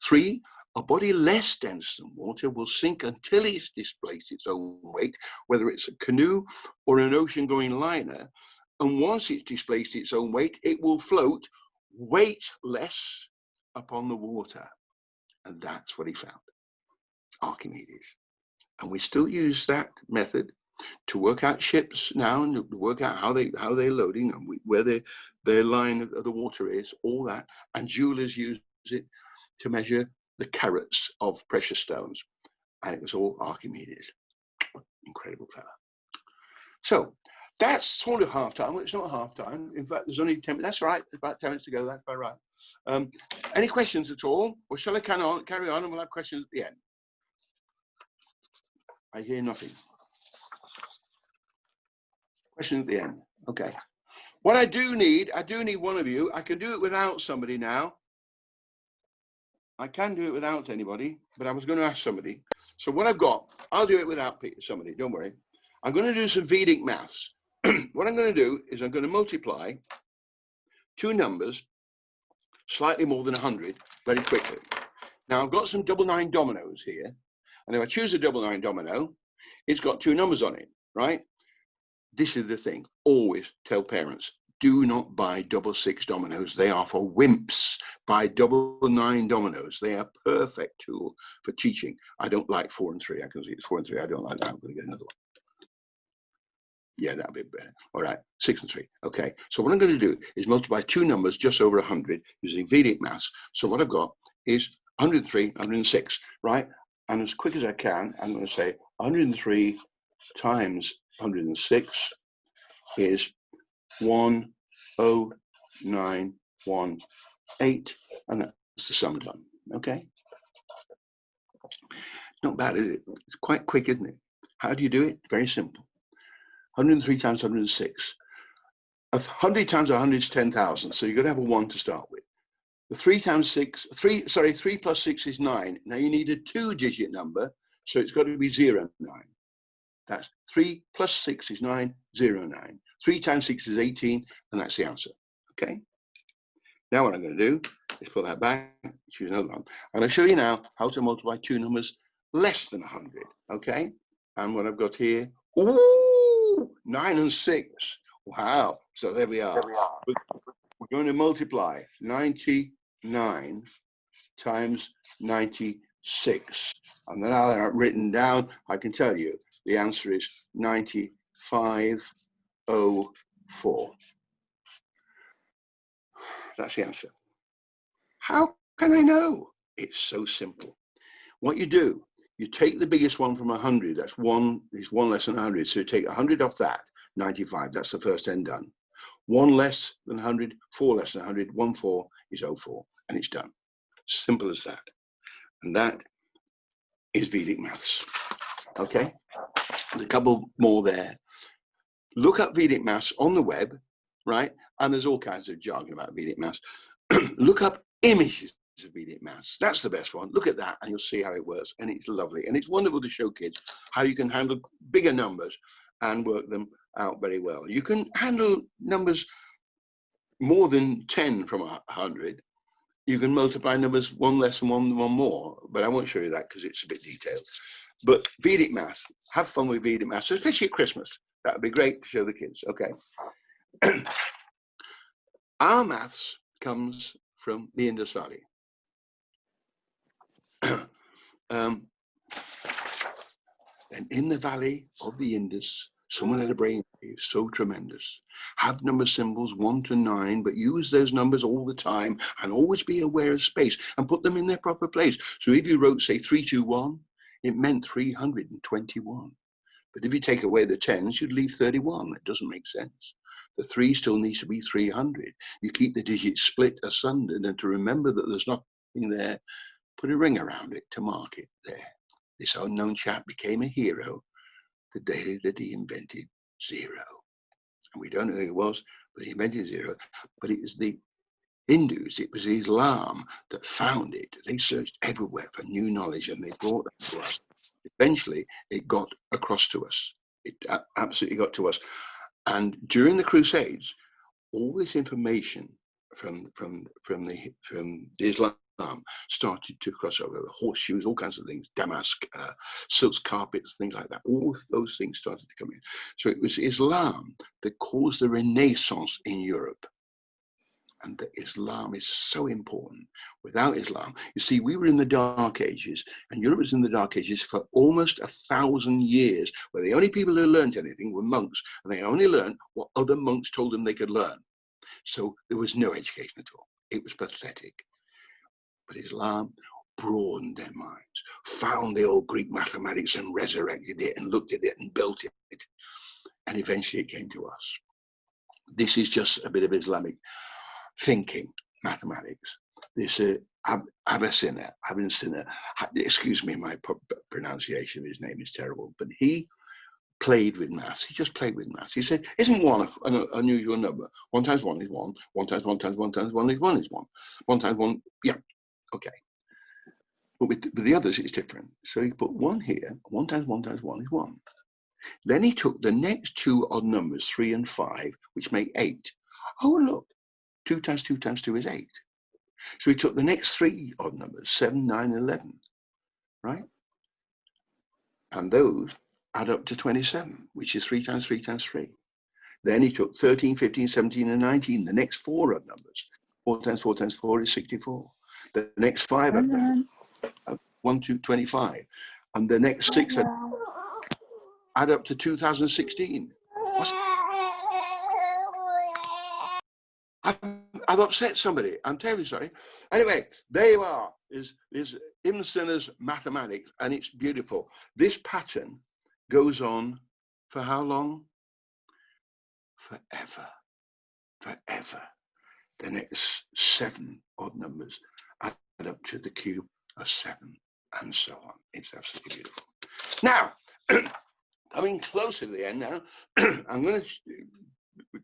3. A body less dense than water will sink until it's displaced its own weight, whether it's a canoe or an ocean-going liner. And once it's displaced its own weight, it will float weightless upon the water. And that's what he found, Archimedes. And we still use that method to work out ships now and to work out how they're loading and where their line of the water is, all that. And jewelers use it to measure the carats of precious stones. And it was all Archimedes. Incredible fella. So that's sort of half time. Well, it's not half time. In fact, there's only 10 minutes. That's right. There's about 10 minutes to go. That's about right. Any questions at all? Or shall I carry on and we'll have questions at the end? I hear nothing. Question at the end. Okay. What I do need one of you. I can do it without somebody now. I can do it without anybody, but I was going to ask somebody. So what I've got, I'll do it without somebody. Don't worry. I'm going to do some Vedic maths. What I'm going to do is I'm going to multiply two numbers, slightly more than 100, very quickly. Now I've got some double 9 dominoes here. And if I choose a double 9 domino, it's got two numbers on it, right? This is the thing. Always tell parents, do not buy double 6 dominoes. They are for wimps. Buy double 9 dominoes. They are a perfect tool for teaching. I don't like 4 and 3. I can see it's 4 and 3. I don't like that. I'm going to get another one. Yeah, that'll be better. All right, 6 and 3. Okay, so what I'm going to do is multiply two numbers just over 100 using Vedic maths. So what I've got is 103, 106, right? And as quick as I can, I'm going to say 103 times 106 is 10918, and that's the sum done. Okay, not bad, is it? It's quite quick, isn't it? How do you do it? Very simple. 103 times 106. 100 times 100 is 10,000, so you've got to have a 1 to start with. The 3 plus 6 is 9. Now you need a 2-digit number, so it's got to be 09. That's 3 plus 6 is 9, 09. 3 times 6 is 18, and that's the answer. Okay? Now what I'm going to do is put that back, choose another one. I'm going to show you now how to multiply two numbers less than 100. Okay? And what I've got here, ooh, 9 and 6. Wow. So there we are. We're going to multiply 99 times 96. And then now that I've written down, I can tell you the answer is 9504. That's the answer. How can I know? It's so simple. What you do, you take the biggest one from 100. That's one less than 100. So you take 100 off that, 95. That's the first end done. 1 less than 100, 4 less than 100, 1 4 is 04, and it's done. Simple as that. And that is Vedic maths. Okay? There's a couple more there. Look up Vedic maths on the web, right? And there's all kinds of jargon about Vedic maths. Look up images of Vedic maths. That's the best one. Look at that and you'll see how it works. And it's lovely. And it's wonderful to show kids how you can handle bigger numbers and work them out very well. You can handle numbers more than 10 from 100. You can multiply numbers 1 less and one more, but I won't show you that because it's a bit detailed. But Vedic maths, have fun with Vedic maths, especially at Christmas. That would be great to show the kids. Okay. Our maths comes from the Indus Valley. And in the valley of the Indus Someone had a brain so tremendous. Have number symbols 1 to 9, but use those numbers all the time and always be aware of space and put them in their proper place. So if you wrote, say, 321, it meant 321. But if you take away the 10s, you'd leave 31. It doesn't make sense. The 3 still needs to be 300. You keep the digits split asunder, and to remember that there's nothing there, put a ring around it to mark it there. This unknown chap became a hero the day that he invented zero. And we don't know who it was, but he invented zero. But it was the Hindus, it was Islam that found it. They searched everywhere for new knowledge and they brought that to us. Eventually, it got across to us. It absolutely got to us. And during the Crusades, all this information from Islam started to cross over. Horseshoes, all kinds of things, damask, silk carpets, things like that. All those things started to come in. So it was Islam that caused the Renaissance in Europe. And that Islam is so important. Without Islam, you see, we were in the Dark Ages, and Europe was in the Dark Ages for almost 1,000 years, where the only people who learned anything were monks, and they only learned what other monks told them they could learn. So there was no education at all. It was pathetic. But Islam broadened their minds, found the old Greek mathematics and resurrected it and looked at it and built it. And eventually it came to us. This is just a bit of Islamic thinking, mathematics. This Avicenna, excuse me, my pronunciation of his name is terrible, but he played with maths. He just played with maths. He said, isn't 1 an unusual number? 1 times 1 is 1. 1 times 1 times 1 times 1 is 1 is 1. 1 times 1, yeah, okay. But with the others, it's different. So he put 1 here. 1 times 1 times 1 is 1. Then he took the next 2 odd numbers, 3 and 5, which make 8. Oh, look, 2 times 2 times 2 is 8. So he took the next 3 odd numbers, 7, 9, 11, right? And those add up to 27, which is 3 times 3 times 3. Then he took 13, 15, 17, and 19, the next 4 odd numbers. 4 times 4 times 4 is 64. The next 5 odd numbers, 1, 2, 25. And the next 6 add up to 2016. I've upset somebody. I'm terribly sorry. Anyway, there you are. Is Ibn Sina's mathematics, and it's beautiful. This pattern goes on for how long? Forever. Forever. The next 7 odd numbers add up to the cube of 7, and so on. It's absolutely beautiful. Now, coming closer to the end now, I'm going to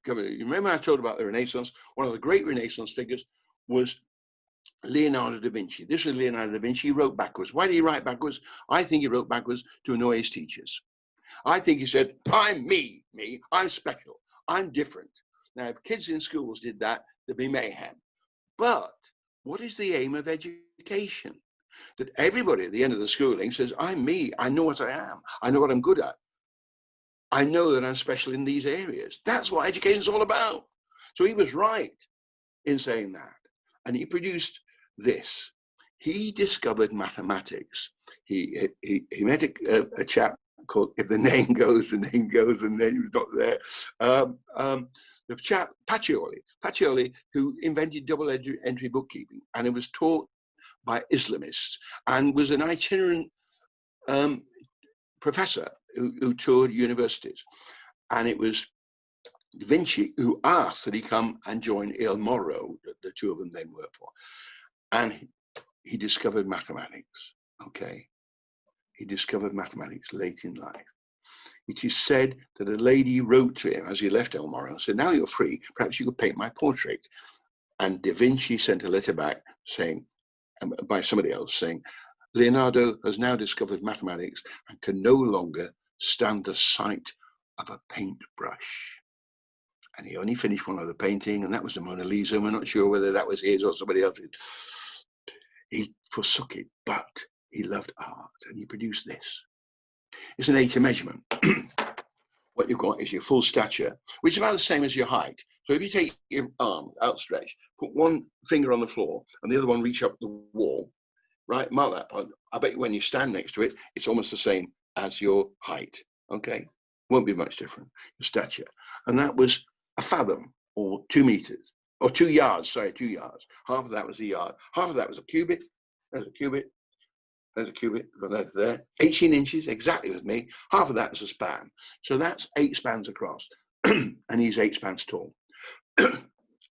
cover. You remember I told about the Renaissance? One of the great Renaissance figures was Leonardo da Vinci. This is Leonardo da Vinci. He wrote backwards. Why did he write backwards? I think he wrote backwards to annoy his teachers. I think he said, I'm me, I'm special, I'm different. Now, if kids in schools did that, there'd be mayhem. But what is the aim of education? That everybody at the end of the schooling says, I'm me, I know what I am, I know what I'm good at. I know that I'm special in these areas. That's what education is all about. So he was right in saying that. And he produced this. He discovered mathematics. He met a chap called, if the name goes, the name goes, and then he was not there. The chap, Pacioli, who invented double entry bookkeeping, and it was taught by Islamists and was an itinerant professor who toured universities. And it was Da Vinci who asked that he come and join Il Moro, the two of them then worked for. And he discovered mathematics, okay? He discovered mathematics late in life. It is said that a lady wrote to him as he left El Moro and said, now you're free, perhaps you could paint my portrait. And Da Vinci sent a letter back saying, by somebody else saying, Leonardo has now discovered mathematics and can no longer stand the sight of a paintbrush. And he only finished one other painting, and that was the Mona Lisa. We're not sure whether that was his or somebody else's. He forsook it, but he loved art, and he produced this. It's an 80 measurement. What you've got is your full stature, which is about the same as your height. So if you take your arm outstretched, put one finger on the floor, and the other one reach up the wall, right? Mark that point. I bet you when you stand next to it, it's almost the same as your height, okay? Won't be much different, your stature. And that was a fathom, or 2 meters, or 2 yards, sorry, 2 yards. Half of that was a yard. Half of that was a cubit. There's a cubit. There's a cubit. There. 18 inches, exactly with me. Half of that is a span. So that's 8 spans across. And he's 8 spans tall.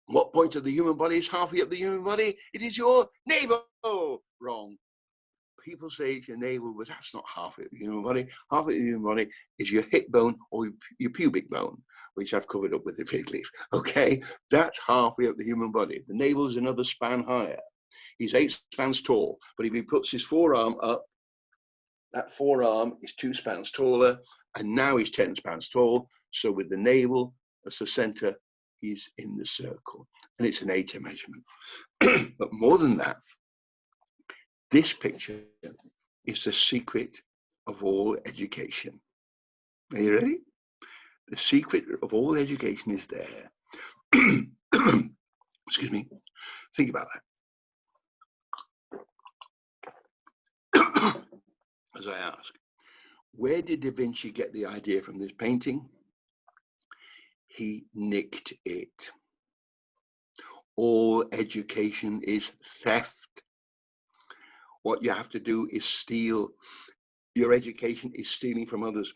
What point of the human body is halfway up the human body? It is your navel. Wrong. People say it's your navel, but that's not halfway up the human body. Halfway up the human body is your hip bone or your pubic bone, which I've covered up with a fig leaf. Okay, that's halfway up the human body. The navel is another span higher. He's 8 spans tall, but if he puts his forearm up, that forearm is 2 spans taller, and now he's 10 spans tall. So with the navel as the center, he's in the circle, and it's an 80 measurement. But more than that, this picture is the secret of all education. Are you ready? The secret of all education is there. Excuse me. Think about that. As I ask, where did Da Vinci get the idea from this painting? He nicked it. All education is theft. What you have to do is steal. Your education is stealing from others.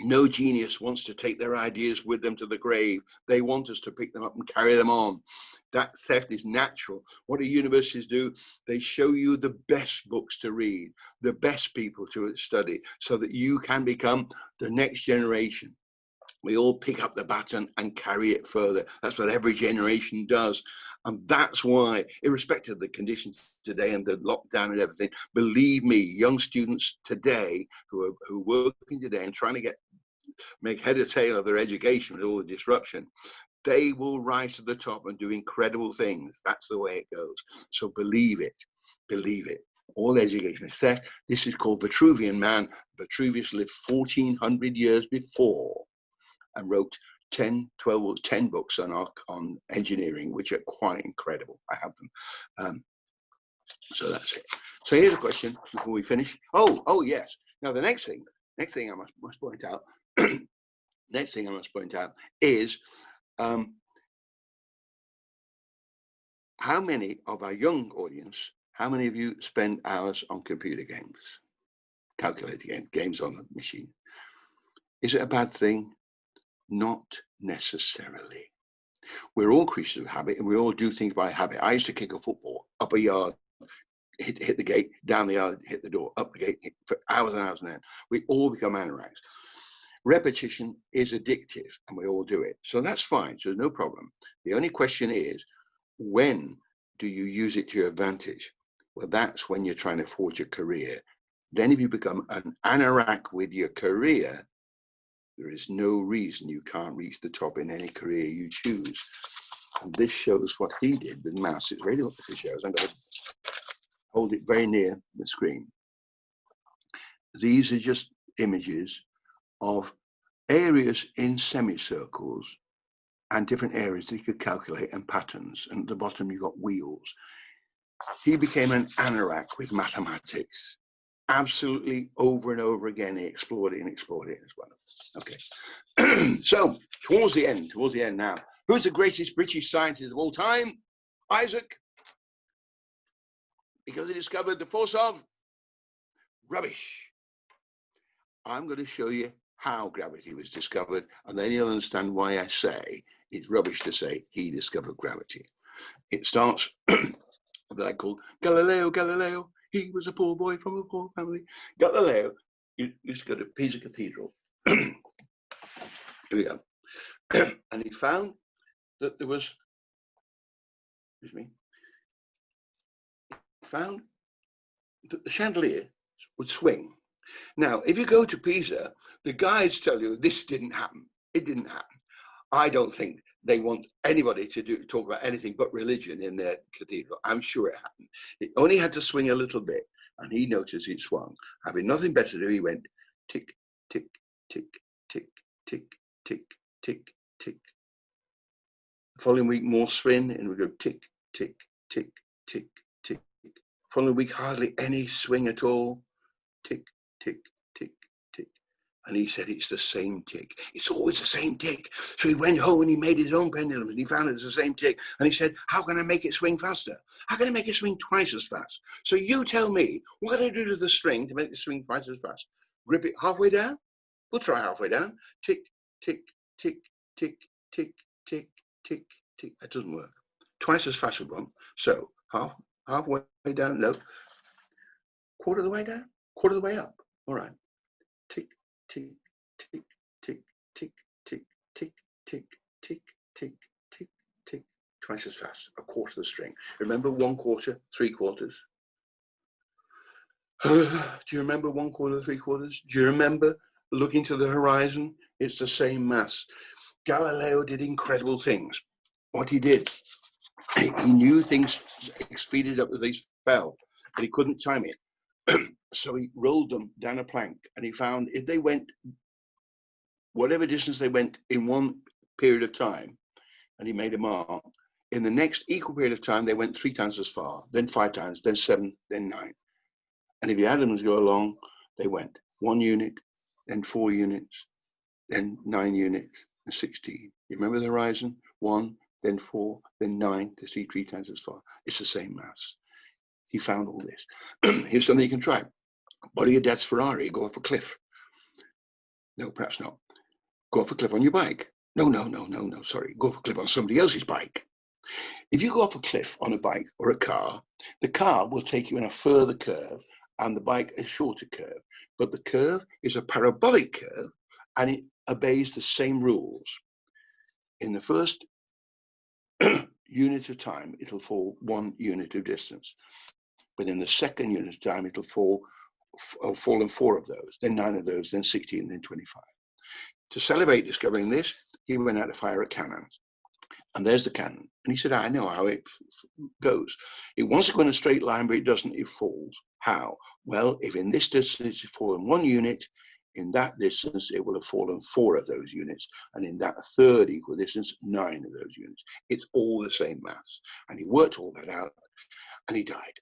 No genius wants to take their ideas with them to the grave. They want us to pick them up and carry them on. That theft is natural. What do universities do? They show you the best books to read, the best people to study, so that you can become the next generation. We all pick up the baton and carry it further. That's what every generation does. And that's why, irrespective of the conditions today and the lockdown and everything, believe me, young students today who are working today and trying to make head or tail of their education with all the disruption, they will rise to the top and do incredible things. That's the way it goes. So believe it. Believe it. All education is theft. This is called Vitruvian Man. Vitruvius lived 1400 years before and wrote 10 books on engineering, which are quite incredible. I have them. So that's it. So here's a question before we finish. Oh yes. Now the next thing I must point out, is how many of our young audience, how many of you spend hours on computer games, calculator games on the machine? Is it a bad thing? Not necessarily. We're all creatures of habit, and we all do things by habit. I used to kick a football up a yard, hit the gate, down the yard, hit the door, up the gate, for hours and hours and hours. We all become anoraks. Repetition is addictive, and we all do it. So that's fine. So there's no problem. The only question is, when do you use it to your advantage? Well, that's when you're trying to forge a career. Then if you become an anorak with your career, there is no reason you can't reach the top in any career you choose. And this shows what he did with maths. It's really what this shows. I'm going to hold it very near the screen. These are just images of areas in semicircles and different areas that you could calculate and patterns. And at the bottom, you've got wheels. He became an anorak with mathematics. Absolutely over and over again, he explored it as well. Okay, so towards the end now, who's the greatest British scientist of all time? Isaac, because he discovered the force of rubbish. I'm going to show you how gravity was discovered, and then you'll understand why I say it's rubbish to say he discovered gravity. It starts with a guy called Galileo. He was a poor boy from a poor family. Galileo used to go to Pisa Cathedral. Here we go. And he found that there was, found that the chandelier would swing. Now, if you go to Pisa, the guides tell you this didn't happen. It didn't happen. I don't think they want anybody to talk about anything but religion in their cathedral. I'm sure it happened. It only had to swing a little bit, and he noticed it swung. Having nothing better to do, he went tick, tick, tick, tick, tick, tick, tick, tick. The following week, more spin, and we go tick, tick, tick, tick, tick. Following week, hardly any swing at all. Tick, tick, tick, tick. And he said, it's the same tick. It's always the same tick. So he went home and he made his own pendulum and he found it's the same tick. And he said, how can I make it swing faster? How can I make it swing twice as fast? So you tell me, what can I do to the string to make it swing twice as fast? Grip it halfway down? We'll try halfway down. Tick, tick, tick, tick, tick, tick, tick, tick. That doesn't work. Twice as fast with one. So halfway down, no. Quarter of the way down, quarter of the way up. All right. Tick, tick, tick, tick, tick, tick, tick, tick, tick, tick, tick, tick. Twice as fast, a quarter of the string. Remember 1/4, 3/4? Do you remember 1/4, 3/4? Do you remember looking to the horizon? It's the same mass. Galileo did incredible things. What he did, he knew things speeded up as they fell, but he couldn't time it. So he rolled them down a plank, and he found if they went whatever distance they went in one period of time, and he made a mark, in the next equal period of time, they went 3 times as far, then 5 times, then 7, then 9. And if you had them to go along, they went 1 unit, then 4 units, then 9 units, and 16. You remember the horizon? 1, then 4, then 9 to see 3 times as far. It's the same mass. He found all this. Here's something you can try. Borrow your dad's Ferrari, go off a cliff. No, perhaps not. Go off a cliff on your bike. No, sorry. Go off a cliff on somebody else's bike. If you go off a cliff on a bike or a car, the car will take you in a further curve and the bike a shorter curve. But the curve is a parabolic curve and it obeys the same rules. In the first unit of time, it'll fall 1 unit of distance. But in the second unit of time, it'll fall in 4 of those, then 9 of those, then 16, then 25. To celebrate discovering this, he went out to fire a cannon. And there's the cannon. And he said, I know how it goes. It wants to go in a straight line, but it doesn't, it falls. How? Well, if in this distance it's fallen 1 unit, in that distance it will have fallen 4 of those units. And in that third equal distance, 9 of those units. It's all the same maths. And he worked all that out and he died.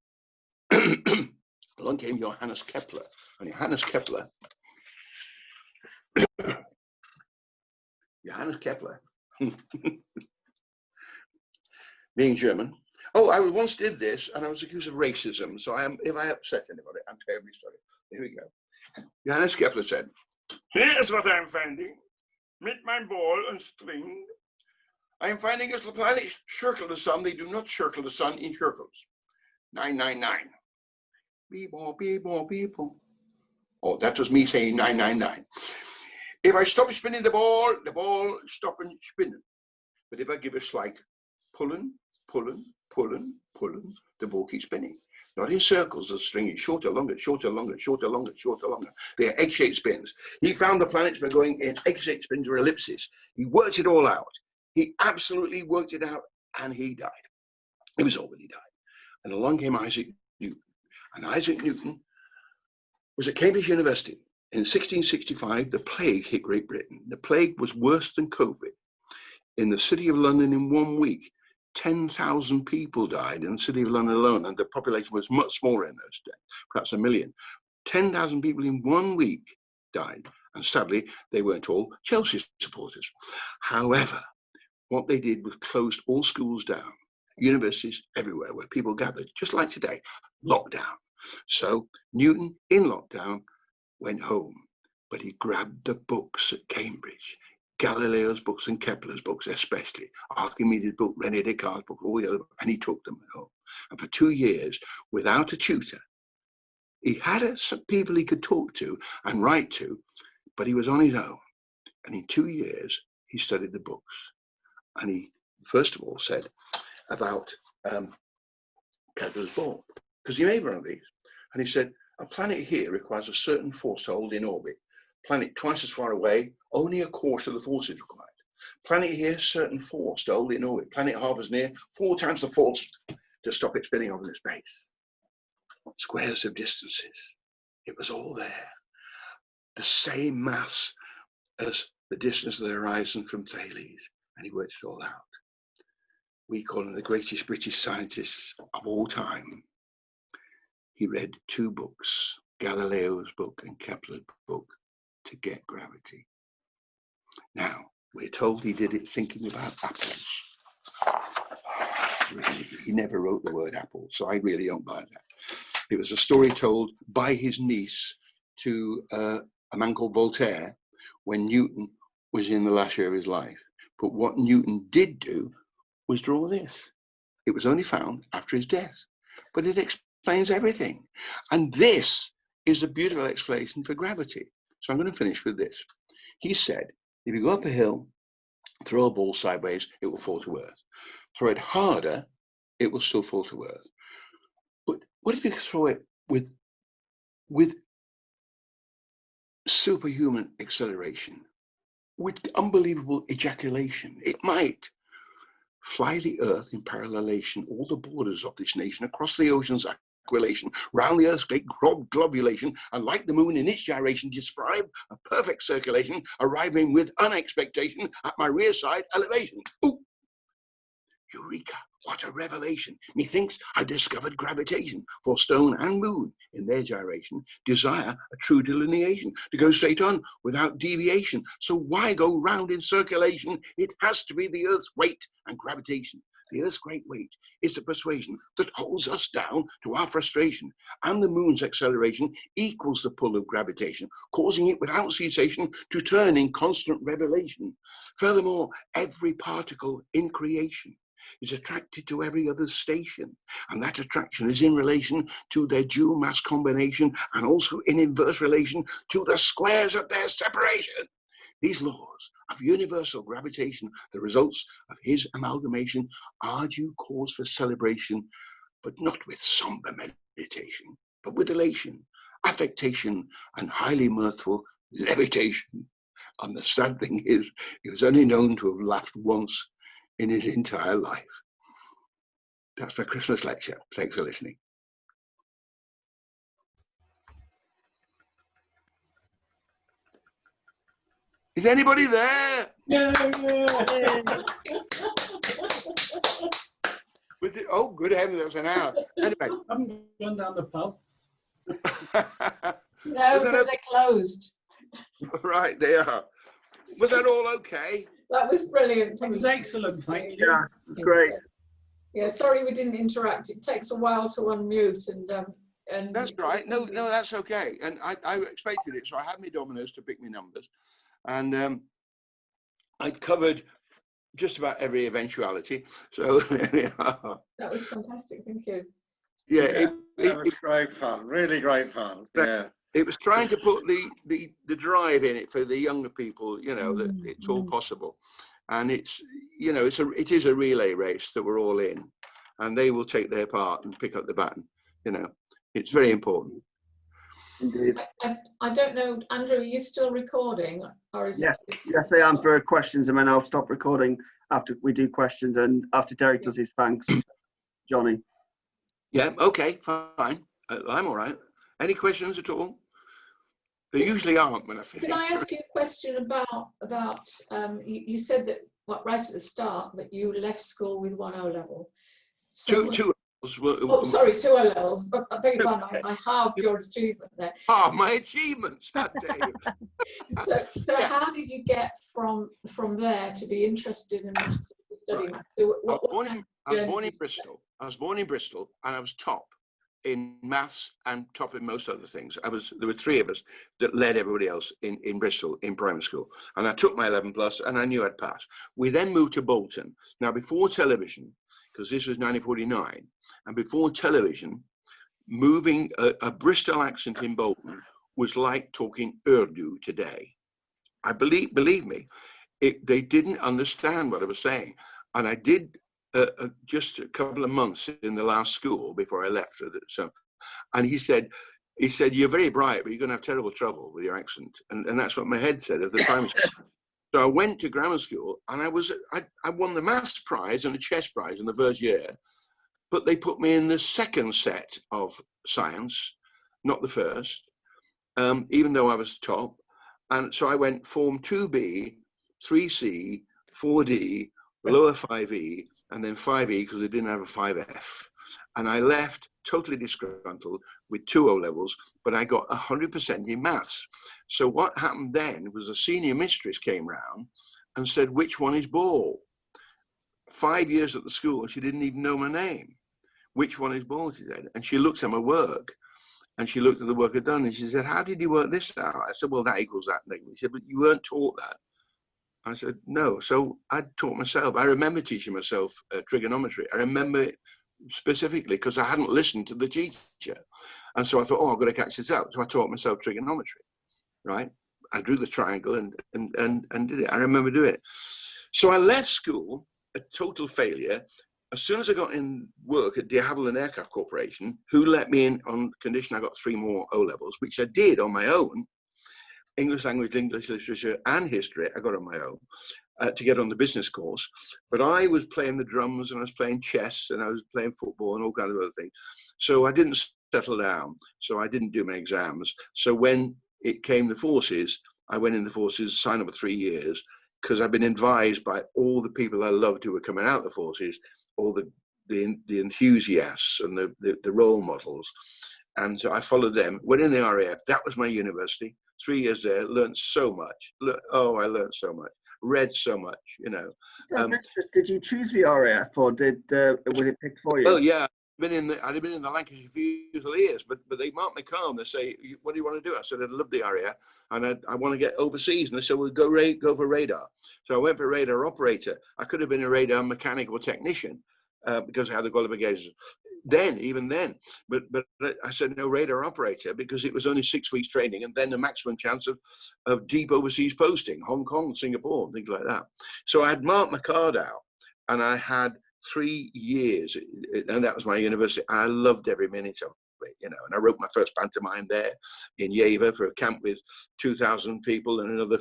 Along came Johannes Kepler. And Johannes Kepler being German. Oh, I once did this and I was accused of racism. So if I upset anybody, I'm terribly sorry. Here we go. Johannes Kepler said, here's what I'm finding. Mit my ball and string. I am finding as the planets circle the sun, they do not circle the sun in circles. 999. Beep-ball, beep-ball, beep-ball. Oh, that was me saying 999. If I stop spinning the ball stops spinning. But if I give a slight pulling, the ball keeps spinning. Not in circles, the string is shorter, longer, shorter, longer, shorter, longer, shorter, longer. They are egg-shaped spins. He found the planets by going in egg-shaped spins or ellipses. He worked it all out. He absolutely worked it out, and he died. It was all when he died. And along came Isaac Newton. And Isaac Newton was at Cambridge University. In 1665, the plague hit Great Britain. The plague was worse than COVID. In the city of London in 1 week, 10,000 people died in the city of London alone, and the population was much smaller in those days, perhaps 1 million. 10,000 people in 1 week died, and sadly, they weren't all Chelsea supporters. However, what they did was closed all schools down, universities everywhere where people gathered, just like today, lockdown. So Newton, in lockdown, went home, but he grabbed the books at Cambridge. Galileo's books and Kepler's books, especially Archimedes' book, René Descartes' book, all the other books, and he took them home. And for 2 years, without a tutor, he had some people he could talk to and write to, but he was on his own. And in 2 years, he studied the books. And he, first of all, said about Kepler's ball, because he made one of these. And he said, a planet here requires a certain force to hold in orbit. Planet twice as far away, only a quarter of the force is required. Planet here, certain force to hold it in orbit. Planet half as near, 4 times the force to stop it spinning off in space. Squares of distances. It was all there. The same mass as the distance of the horizon from Thales. And he worked it all out. We call him the greatest British scientist of all time. He read 2 books, Galileo's book and Kepler's book, to get gravity. Now, we're told he did it thinking about apples. He never wrote the word apple, so I really don't buy that. It was a story told by his niece to a man called Voltaire when Newton was in the last year of his life. But what Newton did do was draw this. It was only found after his death, but it explains everything. And this is a beautiful explanation for gravity. So I'm going to finish with this. He said, if you go up a hill, throw a ball sideways, it will fall to earth. Throw it harder, it will still fall to earth. But what if you throw it with superhuman acceleration, with unbelievable ejaculation? It might fly the earth in parallelation, all the borders of this nation, across the ocean's aquilation, round the earth's great globulation, and like the moon in its gyration, describe a perfect circulation, arriving with unexpectation at my rear side elevation. Ooh! Eureka! What a revelation! Methinks I discovered gravitation, for stone and moon in their gyration desire a true delineation, to go straight on without deviation. So why go round in circulation? It has to be the earth's weight and gravitation. The earth's great weight is the persuasion that holds us down to our frustration, and the moon's acceleration equals the pull of gravitation, causing it without cessation to turn in constant revelation. Furthermore, every particle in creation is attracted to every other station, and that attraction is in relation to their dual mass combination, and also in inverse relation to the squares of their separation. These laws of universal gravitation, the results of his amalgamation, are due cause for celebration, but not with somber meditation, but with elation, affectation, and highly mirthful levitation. And the sad thing is, he was only known to have laughed once in his entire life. That's my Christmas lecture. Thanks for listening. Is anybody there? Yeah. With it? Oh, good heavens, that's an hour. Anyway. I'm going down the pub. No, because they're closed. Right, they are. Was that all okay? That was brilliant. That was excellent, thank you. Yeah, great. Yeah, sorry we didn't interact. It takes a while to unmute and That's right. No, that's okay. And I expected it, so I had my dominoes to pick my numbers, and I covered just about every eventuality. So there we are. That was fantastic. Thank you. Yeah, it was great fun. Really great fun. Yeah. It was trying to put the drive in it for the younger people, you know, that it's all possible. And it's, you know, it is a relay race that we're all in, and they will take their part and pick up the baton. You know, it's very important. Indeed. I don't know, Andrew, are you still recording, or is Yes, it? yes, I am for questions, and then I'll stop recording after we do questions and after Derek does his thanks. Johnny. Yeah. Okay. Fine. I'm all right. Any questions at all? There usually aren't when I finish. Can I ask you a question about you said that right at the start that you left school with 1 O-level. So Two. Oh, sorry, 2 O-levels. But I beg your pardon, I halved your achievement there. Ah, my achievements. How dare you. So how did you get from there to be interested in maths, to study maths? So I was born in Bristol. I was born in Bristol, and I was top in maths and top in most other things. There were 3 of us that led everybody else in Bristol in primary school. And I took my 11 plus, and I knew I'd pass. We then moved to Bolton. Now, before television, because this was 1949, and before television, moving a Bristol accent in Bolton was like talking Urdu today. I believe me, they didn't understand what I was saying. And I did just a couple of months in the last school before I left. So, and he said, you're very bright, but you're going to have terrible trouble with your accent. And that's what my head said at the primary school. So I went to grammar school, and I won the maths prize and the chess prize in the first year, but they put me in the second set of science, not the first, even though I was top. And so I went Form 2B, 3C, 4D, lower 5E, and then 5E because I didn't have a 5F. And I left totally disgruntled with 2 O-levels, but I got 100% in maths. So what happened then was a senior mistress came round and said, which one is Ball? 5 years at the school, she didn't even know my name. Which one is Ball, she said. And she looked at my work, and she looked at the work I'd done, and she said, how did you work this out? I said, well, that equals that. She said, but you weren't taught that. I said, no. So I taught myself. I remember teaching myself trigonometry. I remember it specifically because I hadn't listened to the teacher. And so I thought, oh, I've got to catch this up. So I taught myself trigonometry, right? I drew the triangle and did it. I remember doing it. So I left school, a total failure. As soon as I got in work at de Havilland Aircraft Corporation, who let me in on condition I got 3 more O-levels, which I did on my own. English language, English literature, and history, I got on my own to get on the business course. But I was playing the drums, and I was playing chess, and I was playing football and all kinds of other things. So I didn't settle down. So I didn't do my exams. So when it came the forces, I went in the forces, signed up for 3 years, because I've been advised by all the people I loved who were coming out of the forces, all the enthusiasts and the role models. And so I followed them, went in the RAF. That was my university. 3 years there, learned so much. I learned so much, read so much, you know. Did you choose the RAF, or was it picked for you? Well, yeah, I'd been in the Lancashire Fusiliers, but they marked my car and they say, what do you want to do? I said, I'd love the RAF and I want to get overseas. And they said, well, go for radar. So I went for radar operator. I could have been a radar mechanic or technician because I had the qualifications. Even then, but I said no, radar operator, because it was only 6 weeks training and then the maximum chance of deep overseas posting, Hong Kong, Singapore, things like that. So I had marked my card out and I had 3 years, and that was my university. I loved every minute of it, you know, and I wrote my first pantomime there in Yeovil for a camp with 2,000 people and another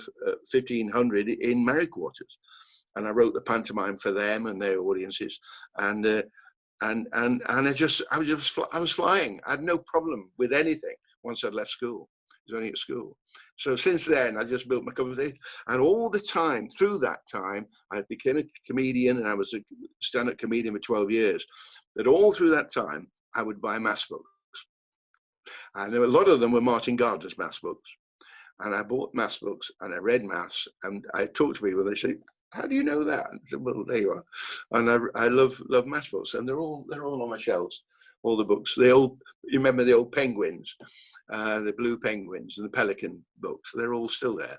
1,500 in married quarters. And I wrote the pantomime for them and their audiences, and I was flying. I had no problem with anything once I'd left school. I was only at school. So since then, I just built my confidence. And all the time, through that time, I became a comedian, and I was a stand-up comedian for 12 years. But all through that time, I would buy maths books. And a lot of them were Martin Gardner's maths books. And I bought maths books, and I read maths, and I talked to people, and they say, how do you know that? I said, well, there you are. And I love maths books, and they're all on my shelves. All the books. You remember the old penguins, the blue penguins and the pelican books. They're all still there.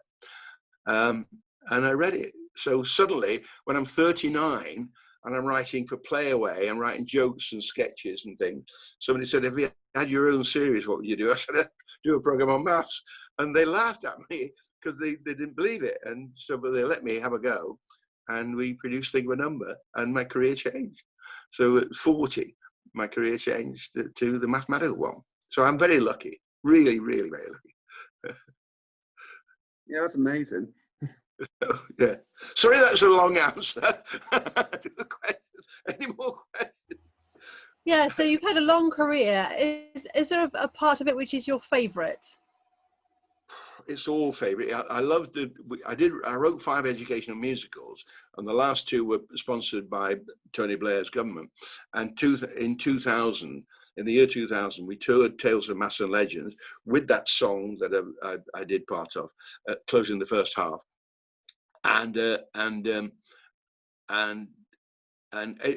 And I read it. So suddenly, when I'm 39 and I'm writing for Playaway, I'm writing jokes and sketches and things. Somebody said, if you had your own series, what would you do? I said, I'd do a program on maths. And they laughed at me because they didn't believe it. And so, but they let me have a go. And we produced Think of a Number, and my career changed. So at 40, my career changed to the mathematical one. So I'm very lucky, really, really very lucky. Yeah, that's amazing. Yeah. Sorry, that's a long answer. Any more questions? Yeah, so you've had a long career. Is there a part of it which is your favourite? It's all favourite. I loved I wrote 5 educational musicals, and the last 2 were sponsored by Tony Blair's government. And in the year 2000, we toured Tales of Maths and Legends with that song that I did part of, closing the first half. And it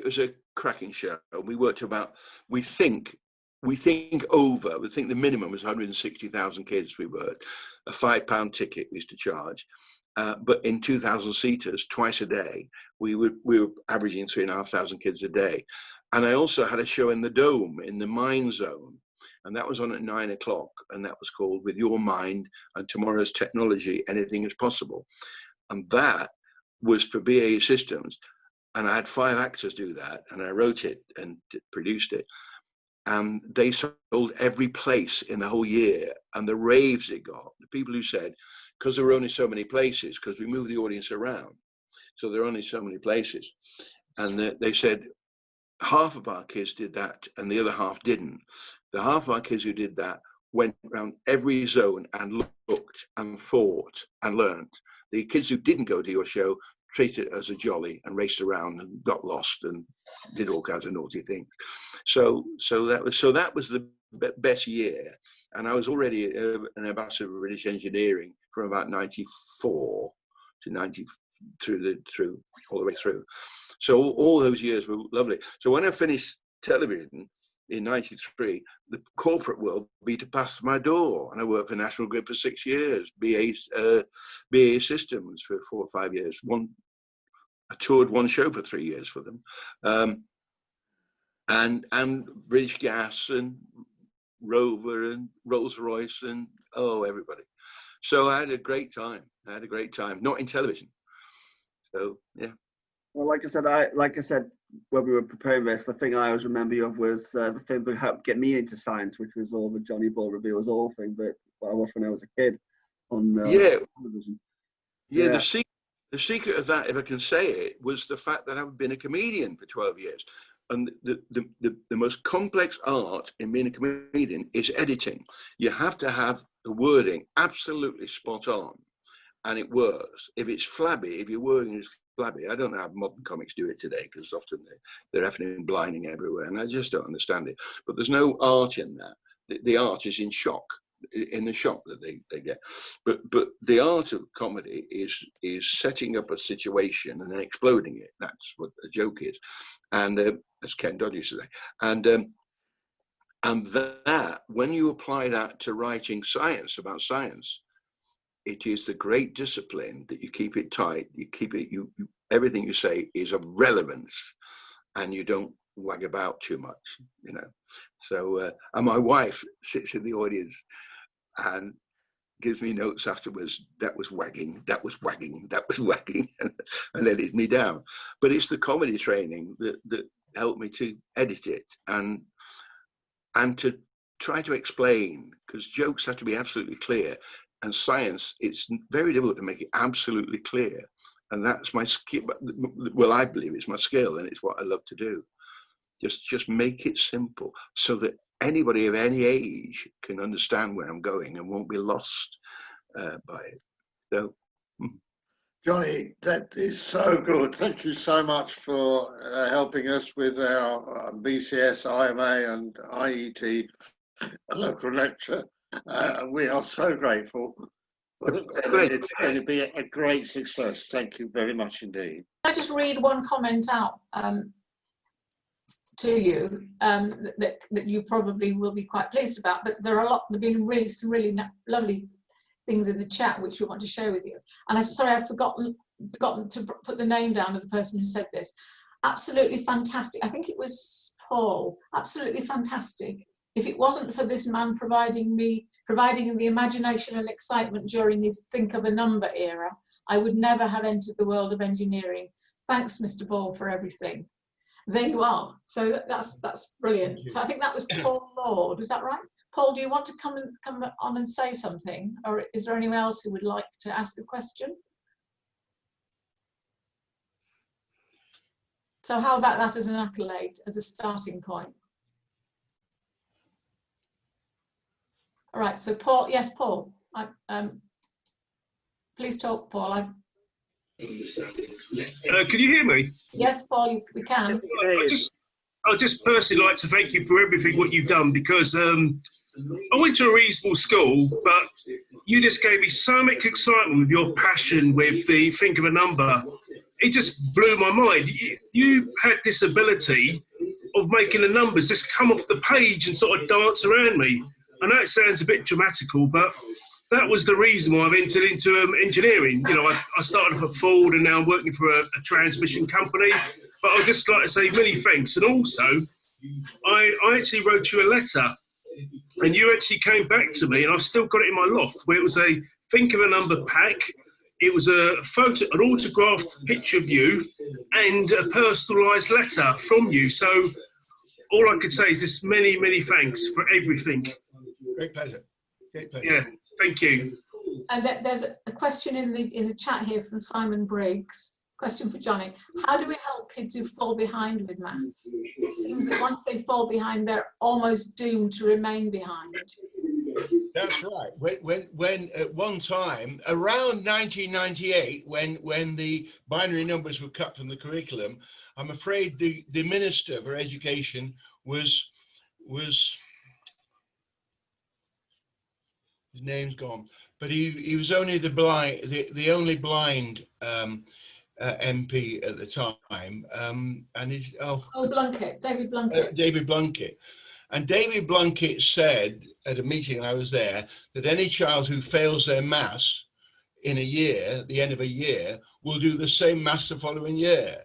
was a cracking show. We worked about, we think the minimum was 160,000 kids we worked. A £5 ticket we used to charge. But in 2,000 seaters, twice a day, we were averaging 3,500 kids a day. And I also had a show in the Dome, in the Mind Zone. And that was on at 9 o'clock. And that was called With Your Mind and Tomorrow's Technology, Anything is Possible. And that was for BAE Systems. And I had 5 actors do that. And I wrote it and produced it. And they sold every place in the whole year, and the raves it got. The people who said, because there were only so many places, because we moved the audience around, so there are only so many places. And they said, half of our kids did that, and the other half didn't. The half of our kids who did that went around every zone and looked and thought and learned. The kids who didn't go to your show treated it as a jolly and raced around and got lost and did all kinds of naughty things. So that was the best year, and I was already an ambassador of British engineering from about 94 to 90 through all the way through. So all those years were lovely. So when I finished television in 93, the corporate world beat a path my door, and I worked for National Grid for 6 years, BA Systems for 4 or 5 years. I toured one show for 3 years for them, and British Gas and Rover and Rolls-Royce and everybody. So I had a great time. Not in television. So yeah. Well, like I said when we were preparing this, the thing I always remember you of was the thing that helped get me into science, which was all the Johnny Ball reveals all thing that I watched when I was a kid on television. Yeah, the secret of that, if I can say it, was the fact that I've been a comedian for 12 years. And the most complex art in being a comedian is editing. You have to have the wording absolutely spot on, and it works. If it's flabby, if your wording is flabby, I don't know how modern comics do it today, because often they're effing blinding everywhere, and I just don't understand it. But there's no art in that. The art is in the shock that they get. But the art of comedy is setting up a situation and then exploding it. That's what a joke is, and as Ken Dodd used to say. And that, when you apply that to writing science about science, it is the great discipline that you keep it tight. You keep it. Everything you say is of relevance, and you don't wag about too much. So, and my wife sits in the audience and gives me notes afterwards. That was wagging, that was wagging, that was wagging, and edits me down. But it's the comedy training that helped me to edit it and to try to explain, because jokes have to be absolutely clear, and science, it's very difficult to make it absolutely clear. And that's my skill. Well, I believe it's my skill, and it's what I love to do. Just make it simple so that anybody of any age can understand where I'm going and won't be lost by it. So, Johnny, that is so good. Thank you so much for helping us with our BCS, IMA and IET local lecture. We are so grateful. It's going to be a great success. Thank you very much indeed. Can I just read one comment out to you that you probably will be quite pleased about, but there have been some really lovely things in the chat which we want to share with you. And I've forgotten to put the name down of the person who said this. Absolutely fantastic. I think it was Paul. Absolutely fantastic. If it wasn't for this man providing the imagination and excitement during his think of a number era, I would never have entered the world of engineering. Thanks, Mr. Ball, for everything. There you are. So that's brilliant. So I think that was Paul Lord. Is that right? Paul, do you want to come on and say something, or is there anyone else who would like to ask a question? So how about that as an accolade, as a starting point? All right, so Paul, yes, Paul. Please talk, Paul. Can you hear me? Yes, Paul, we can. I'd just personally like to thank you for everything what you've done, because I went to a reasonable school, but you just gave me so much excitement with your passion with the think of a number. It just blew my mind. You had this ability of making the numbers just come off the page and sort of dance around me. I know it sounds a bit dramatical, but that was the reason why I've entered into engineering. I started off at Ford, and now I'm working for a transmission company. But I'd just like to say many thanks. And also, I actually wrote you a letter, and you actually came back to me, and I've still got it in my loft, where it was a think of a number pack. It was a photo, an autographed picture of you, and a personalised letter from you. So all I could say is just many, many thanks for everything. Great pleasure. Great pleasure. Yeah, thank you. And there's a question in the chat here from Simon Briggs. Question for Johnny. How do we help kids who fall behind with maths? It seems that once they fall behind, they're almost doomed to remain behind. That's right. When at one time, around 1998, when the binary numbers were cut from the curriculum, I'm afraid the Minister for Education was his name's gone, but he was only the only blind MP at the time, and he's Blunkett, David Blunkett. David Blunkett. And David Blunkett said at a meeting I was there that any child who fails their maths in a year, at the end of a year, will do the same maths the following year.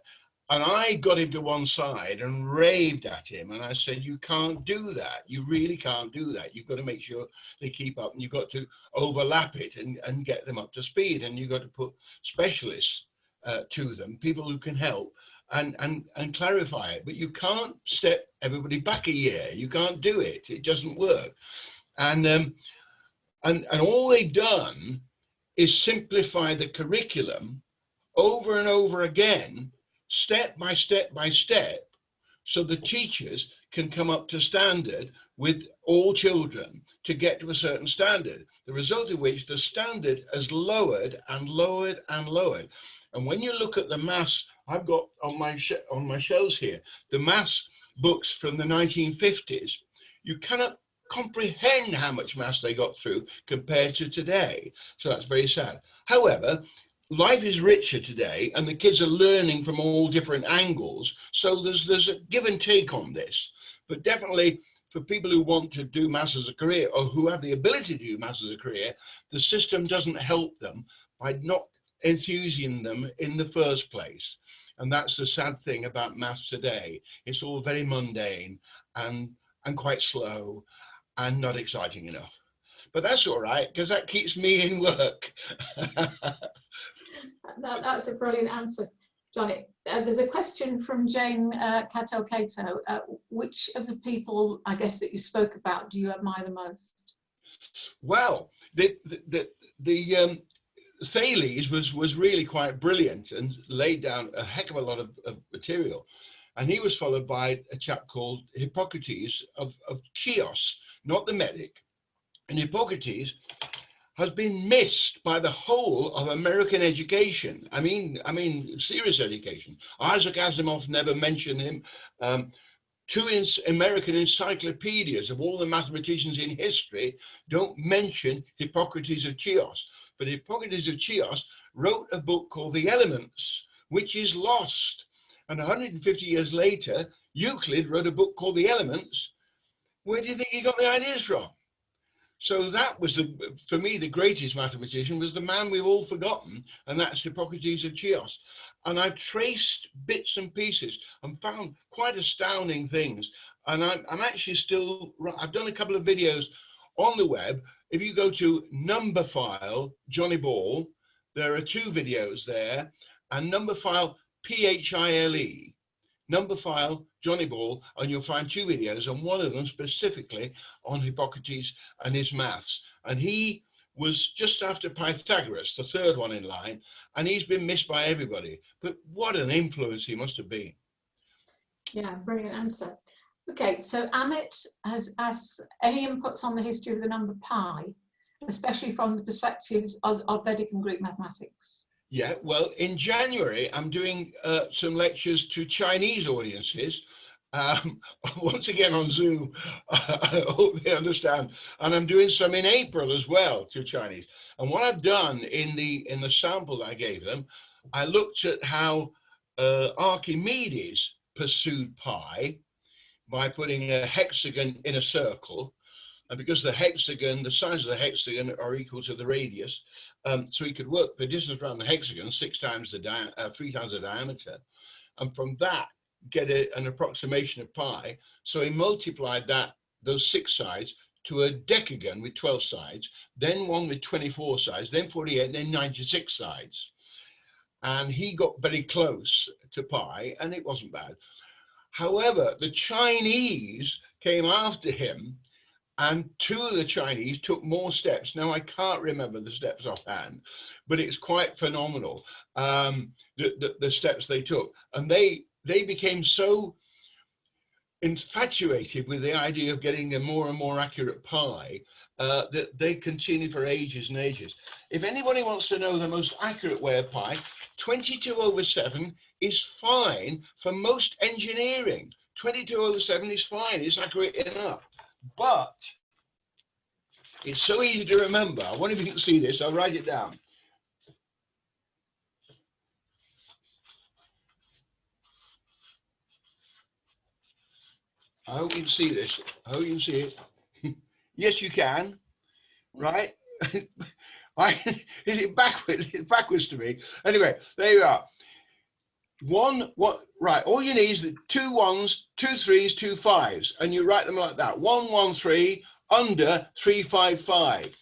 And I got him to one side and raved at him. And I said, you can't do that. You really can't do that. You've got to make sure they keep up, and you've got to overlap it and get them up to speed. And you've got to put specialists to them, people who can help and clarify it. But you can't step everybody back a year. You can't do it. It doesn't work. And all they've done is simplify the curriculum over and over again, step by step by step, so the teachers can come up to standard with all children to get to a certain standard, the result of which the standard has lowered and lowered and lowered. And when you look at the maths, I've got on my shelves here, the maths books from the 1950s, you cannot comprehend how much maths they got through compared to today. So that's very sad. However, life is richer today, and the kids are learning from all different angles. So there's a give and take on this. But definitely for people who want to do maths as a career, or who have the ability to do maths as a career, the system doesn't help them by not enthusing them in the first place. And that's the sad thing about maths today. It's all very mundane and quite slow and not exciting enough. But that's all right, because that keeps me in work. That's a brilliant answer, Johnny. There's a question from Jane Cato. Which of the people, I guess, that you spoke about do you admire the most? Well, the Thales was really quite brilliant and laid down a heck of a lot of material. And he was followed by a chap called Hippocrates of Chios, not the medic. And Hippocrates has been missed by the whole of American education. I mean, serious education. Isaac Asimov never mentioned him. Two American encyclopedias of all the mathematicians in history don't mention Hippocrates of Chios. But Hippocrates of Chios wrote a book called The Elements, which is lost. And 150 years later, Euclid wrote a book called The Elements. Where do you think he got the ideas from? So that was, for me, the greatest mathematician was the man we've all forgotten, and that's Hippocrates of Chios. And I've traced bits and pieces and found quite astounding things. And I'm actually still, I've done a couple of videos on the web. If you go to Numberphile Johnny Ball, there are 2 videos there, and Numberphile PHILE, Numberphile Johnny Ball, and you'll find 2 videos, and one of them specifically on Hippocrates and his maths. And he was just after Pythagoras, the 3rd one in line, and he's been missed by everybody. But what an influence he must have been. Yeah, brilliant answer. Okay, so Amit has asked any inputs on the history of the number pi, especially from the perspectives of Vedic and Greek mathematics. Yeah, well, in January, I'm doing some lectures to Chinese audiences, once again on Zoom. I hope they understand. And I'm doing some in April as well to Chinese. And what I've done in the sample that I gave them, I looked at how Archimedes pursued pi by putting a hexagon in a circle. And because the hexagon, the size of the hexagon are equal to the radius, so he could work the distance around the hexagon 3 times the diameter, and from that get an approximation of pi. So he multiplied those 6 sides to a decagon with 12 sides, then one with 24 sides, then 48, then 96 sides. And he got very close to pi, and it wasn't bad. However, the Chinese came after him, and 2 of the Chinese took more steps. Now, I can't remember the steps offhand, but it's quite phenomenal, the steps they took. And they became so infatuated with the idea of getting a more and more accurate pi, that they continue for ages and ages. If anybody wants to know the most accurate way of pi, 22/7 is fine for most engineering. 22/7 is fine, it's accurate enough. But it's so easy to remember. I wonder if you can see this, I'll write it down. I hope you can see this. I hope you can see it. Yes, you can. Right? Is it backwards? It's backwards to me. Anyway, there you are. Right, all you need is 2 1s, 2 3s, 2 5s, and you write them like that. 1 1 3 under 3 5 5.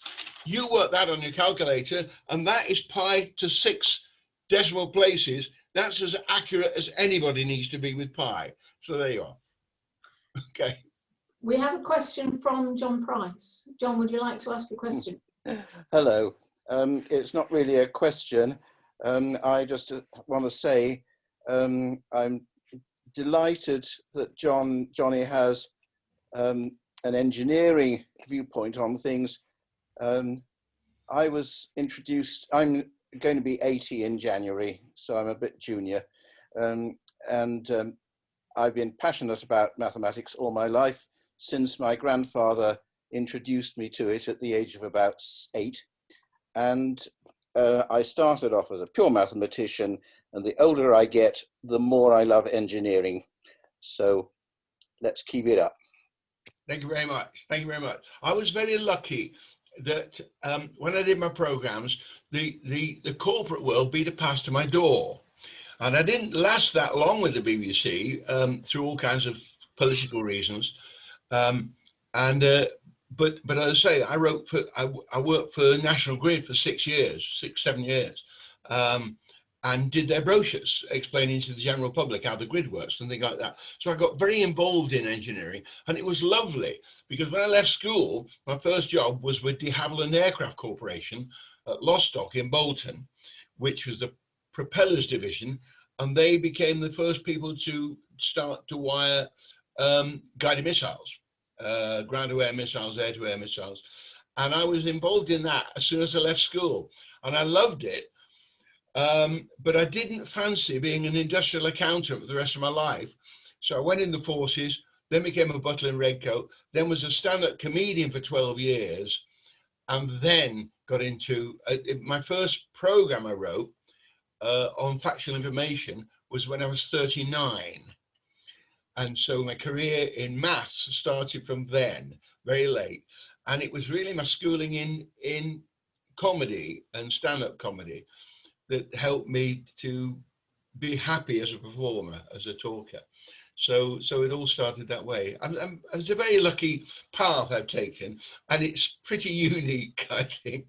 You work that on your calculator, and that is pi to 6 decimal places. That's as accurate as anybody needs to be with pi. So there you are. Okay. We have a question from John Price. John, would you like to ask a question? Hello. It's not really a question. I just want to say I'm delighted that Johnny has an engineering viewpoint on things. I was introduced, I'm going to be 80 in January, so I'm a bit junior. I've been passionate about mathematics all my life, since my grandfather introduced me to it at the age of about 8. And I started off as a pure mathematician, and the older I get, the more I love engineering. So let's keep it up. Thank you very much. Thank you very much. I was very lucky that when I did my programs, the corporate world beat a pass to my door. And I didn't last that long with the BBC through all kinds of political reasons. But as I say, I worked for National Grid for 6 years, 7 years, and did their brochures explaining to the general public how the grid works and things like that. So I got very involved in engineering, and it was lovely because when I left school, my first job was with de Havilland Aircraft Corporation at Lostock in Bolton, which was the propellers division, and they became the first people to start to wire guided missiles. Ground-to-air missiles, air-to-air missiles. And I was involved in that as soon as I left school. And I loved it. But I didn't fancy being an industrial accountant for the rest of my life. So I went in the forces, then became a butler in Redcoat, then was a stand-up comedian for 12 years, and then got into, my first program I wrote on factual information was when I was 39. And so my career in maths started from then, very late. And it was really my schooling in comedy and stand-up comedy that helped me to be happy as a performer, as a talker. So it all started that way. It's a very lucky path I've taken, and it's pretty unique, I think.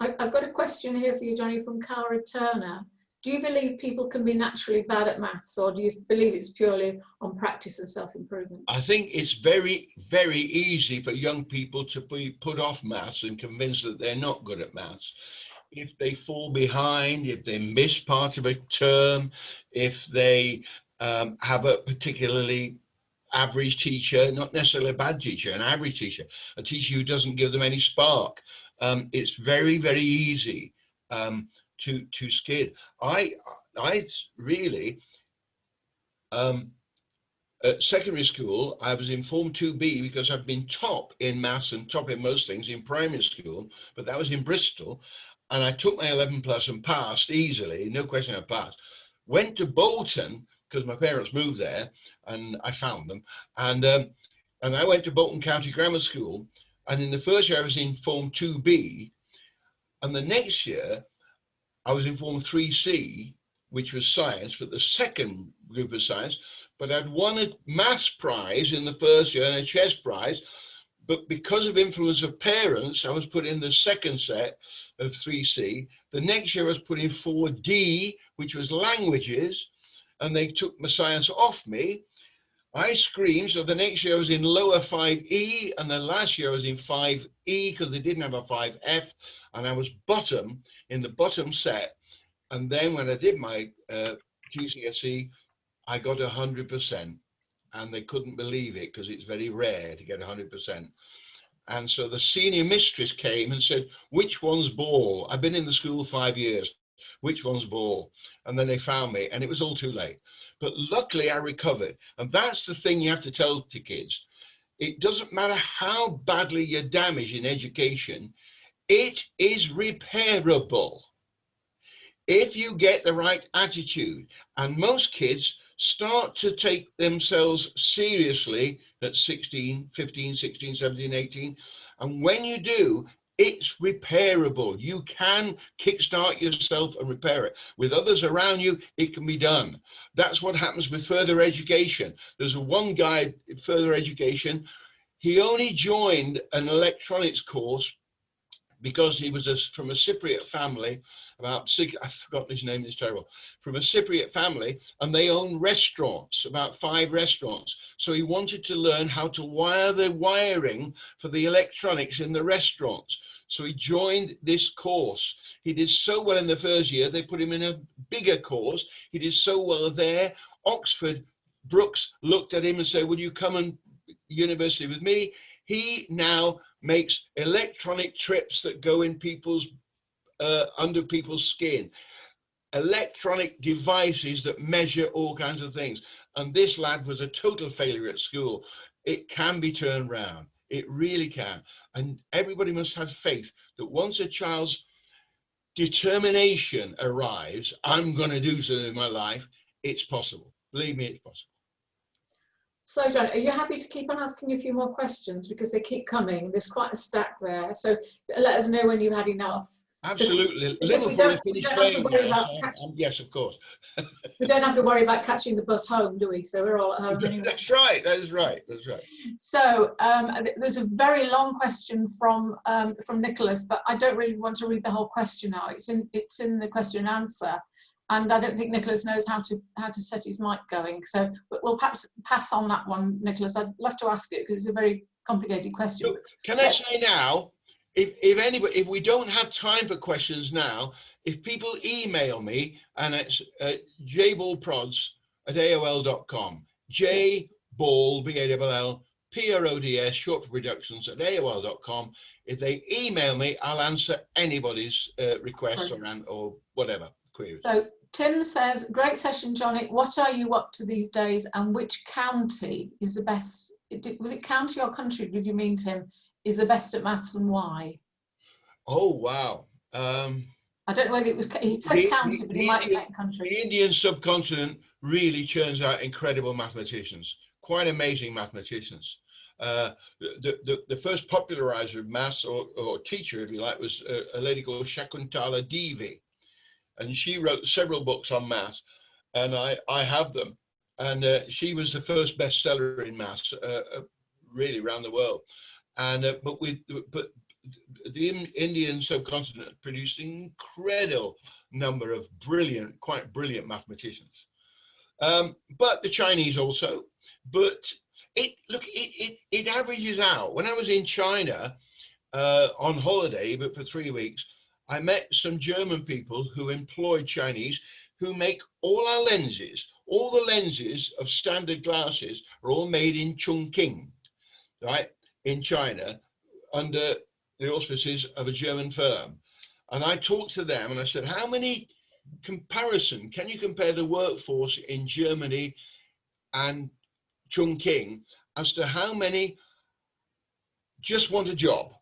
I've got a question here for you, Johnny, from Cara Turner. Do you believe people can be naturally bad at maths, or do you believe it's purely on practice and self-improvement? I think it's very, very easy for young people to be put off maths and convinced that they're not good at maths. If they fall behind, if they miss part of a term, if they have a particularly average teacher, not necessarily a bad teacher, an average teacher, a teacher who doesn't give them any spark, it's very, very easy to skid. I really, at secondary school, I was in Form 2B because I've been top in maths and top in most things in primary school, but that was in Bristol. And I took my 11 plus and passed easily, no question I passed. Went to Bolton because my parents moved there and I found them. And I went to Bolton County Grammar School. And in the first year I was in Form 2B. And the next year I was in Form 3C, which was science, for the second group of science. But I'd won a maths prize in the first year and a chess prize. But because of influence of parents, I was put in the second set of 3C. The next year I was put in 4D, which was languages, and they took my science off me. I screamed, so the next year I was in lower 5E, and the last year I was in 5E because they didn't have a 5F, and I was bottom in the bottom set. And then when I did my GCSE, I got 100%. and they couldn't believe it because it's very rare to get 100%. And so the senior mistress came and said, which one's ball? I've been in the school 5 years. Which one's ball? And then they found me, and it was all too late. But luckily I recovered. And that's the thing you have to tell to kids. It doesn't matter how badly you're damaged in education, it is repairable if you get the right attitude. And most kids start to take themselves seriously at 16, 15, 16, 17, 18. And when you do, it's repairable. You can kickstart yourself and repair it. With others around you, it can be done. That's what happens with further education. There's one guy in further education. He only joined an electronics course because he was from a Cypriot family, about six, I've forgotten his name, it's terrible, from a Cypriot family, and they own restaurants, about 5 restaurants. So he wanted to learn how to wire the wiring for the electronics in the restaurants. So he joined this course. He did so well in the first year, they put him in a bigger course. He did so well there. Oxford, Brooks looked at him and said, would you come and university with me? He now makes electronic trips that go in people's under people's skin, electronic devices that measure all kinds of things. And this lad was a total failure at school. It can be turned round. It really can. And everybody must have faith that once a child's determination arrives, I'm going to do something in my life, it's possible. Believe me, it's possible. So, John, are you happy to keep on asking a few more questions, because they keep coming? There's quite a stack there. So let us know when you've had enough. Absolutely. Because we don't have to worry about yes, of course. we don't have to worry about catching the bus home, do we? So we're all at home anyway. That's right. That is right. That's right. So there's a very long question from Nicholas, but I don't really want to read the whole question out. It's in the question and answer. And I don't think Nicholas knows how to set his mic going. So we'll perhaps pass on that one, Nicholas. I'd love to ask it because it's a very complicated question. Look, can I say now, if we don't have time for questions now, if people email me, and it's jballprods@aol.com, jball, B-A-L-L, P-R-O-D-S, short for productions, @aol.com. If they email me, I'll answer anybody's requests or whatever queries. So Tim says, great session, Johnny. What are you up to these days, and which county is the best? Was it county or country, did you mean, Tim, is the best at maths, and why? Oh, wow. I don't know whether it was, he says county, but he might be like country. The Indian subcontinent really churns out incredible mathematicians, quite amazing mathematicians. The first popularizer of maths, or teacher, if you like, was a lady called Shakuntala Devi. And she wrote several books on maths, and I have them. And she was the first bestseller in maths, really around the world. And but the Indian subcontinent produced an incredible number of quite brilliant mathematicians. But the Chinese also. But it averages out. When I was in China on holiday, but for 3 weeks, I met some German people who employed Chinese, who make all our lenses. All the lenses of standard glasses are all made in Chongqing, right, in China, under the auspices of a German firm. And I talked to them and I said, how many can you compare the workforce in Germany and Chongqing as to how many just want a job?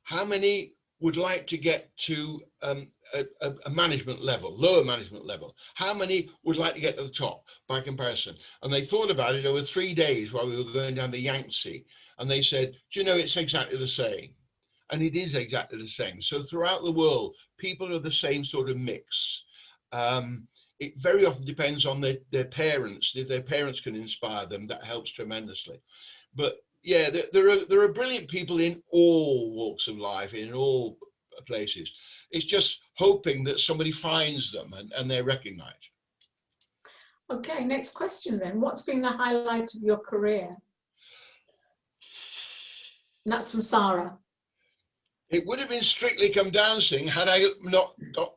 How many would like to get to a management level, lower management level? How many would like to get to the top by comparison? And they thought about it over 3 days while we were going down the Yangtze. And they said, do you know, it's exactly the same. And it is exactly the same. So throughout the world, people are the same sort of mix. It very often depends on their parents. If their parents can inspire them, that helps tremendously. But yeah, there are brilliant people in all walks of life, in all places. It's just hoping that somebody finds them and they're recognized. Okay, next question then. What's been the highlight of your career? And that's from Sarah. It would have been Strictly Come Dancing had I not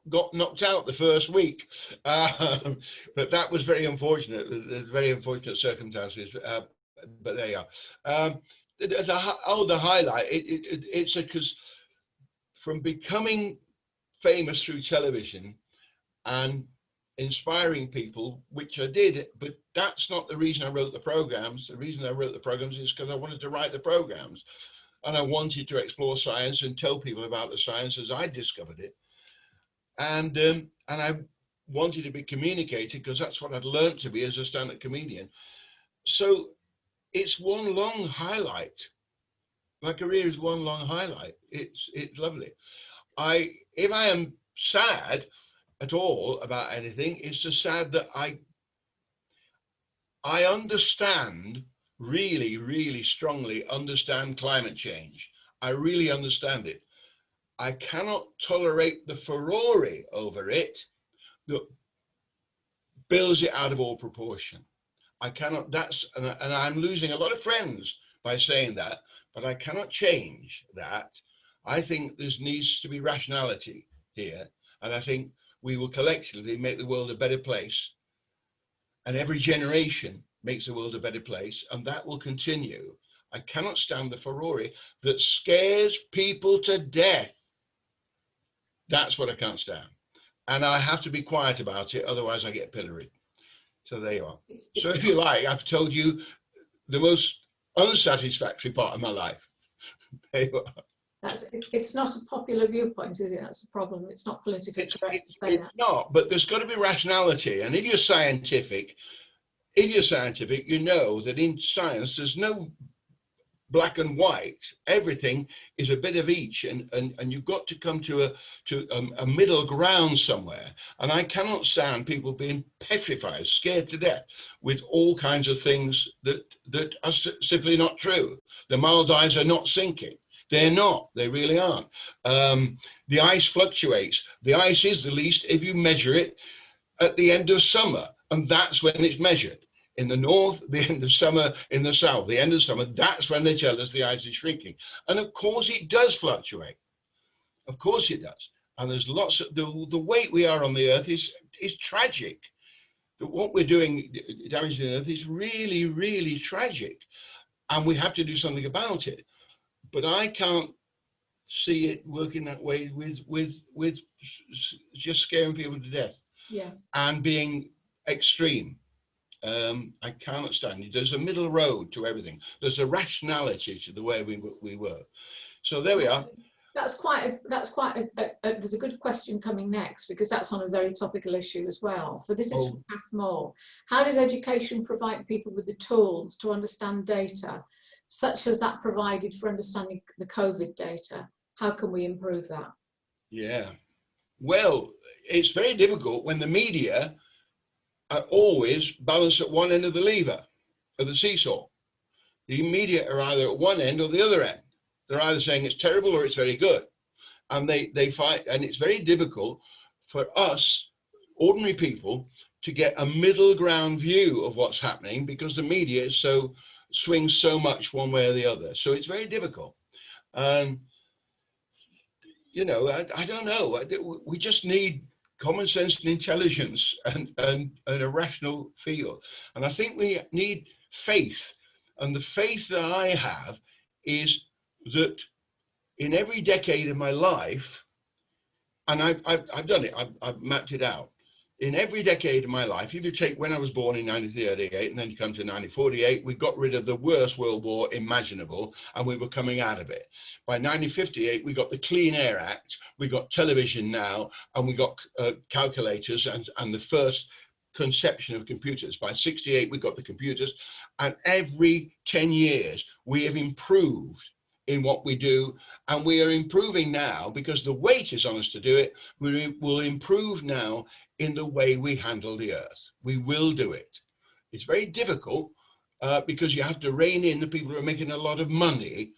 got knocked out the first week. But that was very unfortunate, very unfortunate circumstances. But there you are. The highlight, it's because from becoming famous through television and inspiring people, which I did, but that's not the reason I wrote the programs. The reason I wrote the programs is because I wanted to write the programs. And I wanted to explore science and tell people about the science as I discovered it. And I wanted to be communicated because that's what I'd learned to be as a stand-up comedian. So it's one long highlight. My career is one long highlight. It's lovely. If I am sad at all about anything, it's just sad that I understand, really strongly understand climate change. I really understand it. I cannot tolerate the furore over it that builds it out of all proportion. I cannot, and I'm losing a lot of friends by saying that, but I cannot change that. I think there needs to be rationality here, and I think we will collectively make the world a better place, and every generation makes the world a better place, and that will continue. I cannot stand the furore that scares people to death. That's what I can't stand. And I have to be quiet about it, otherwise I get pilloried. So there you are. So if you like, I've told you the most unsatisfactory part of my life. There you are. It's not a popular viewpoint, is it? That's the problem. It's not politically correct to say that. It's not, but there's got to be rationality. And if you're scientific, you know that in science, there's no black and white. Everything is a bit of each, and you've got to come to a middle ground somewhere. And I cannot stand people being petrified, scared to death with all kinds of things that are simply not true. The Maldives are not sinking. They're not. They really aren't. The ice fluctuates. The ice is the least if you measure it at the end of summer, and that's when it's measured. In the north, the end of summer. In the south, the end of summer. That's when they tell us the ice is shrinking. And of course it does fluctuate. Of course it does. And there's lots of, the weight we are on the earth is tragic. What we're doing, damaging the earth, is really tragic. And we have to do something about it. But I can't see it working that way with just scaring people to death. Yeah. And being extreme. I cannot stand it. There's a middle road to everything. There's a rationality to the way we work. So there we are. There's a good question coming next, because that's on a very topical issue as well. So this is from Kath Moore. How does education provide people with the tools to understand data, such as that provided for understanding the COVID data? How can we improve that? Yeah. Well, it's very difficult when the media are always balanced at one end of the lever, of the seesaw. The media are either at one end or the other end. They're either saying it's terrible or it's very good. And they fight, and it's very difficult for us, ordinary people, to get a middle ground view of what's happening, because the media swings so much one way or the other. So it's very difficult. You know, I don't know. We just need common sense and intelligence and a rational feel. And I think we need faith. And the faith that I have is that in every decade of my life, and I've done it, I've mapped it out. In every decade of my life, if you take when I was born in 1938 and then you come to 1948, we got rid of the worst world war imaginable and we were coming out of it. By 1958, we got the Clean Air Act, we got television now, and we got calculators and the first conception of computers. By 68, we got the computers, and every 10 years, we have improved in what we do, and we are improving now because the weight is on us to do it. We will improve now in the way we handle the earth. We will do it. It's very difficult because you have to rein in the people who are making a lot of money,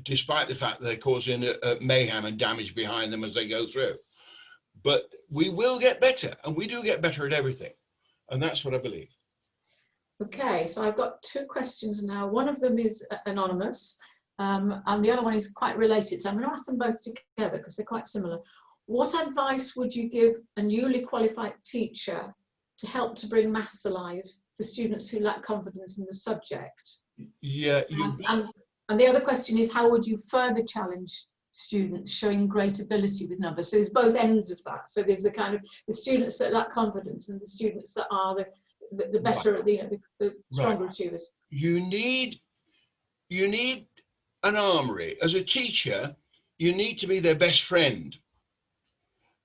despite the fact that they're causing mayhem and damage behind them as they go through. But we will get better, and we do get better at everything. And that's what I believe. Okay, so I've got two questions now. One of them is anonymous, and the other one is quite related. So I'm going to ask them both together because they're quite similar. What advice would you give a newly qualified teacher to help to bring maths alive for students who lack confidence in the subject? Yeah. And the other question is, how would you further challenge students showing great ability with numbers? So there's both ends of that. So there's the kind of the students that lack confidence and the students that are the better, Right. the stronger achievers. You need an armory. As a teacher, you need to be their best friend.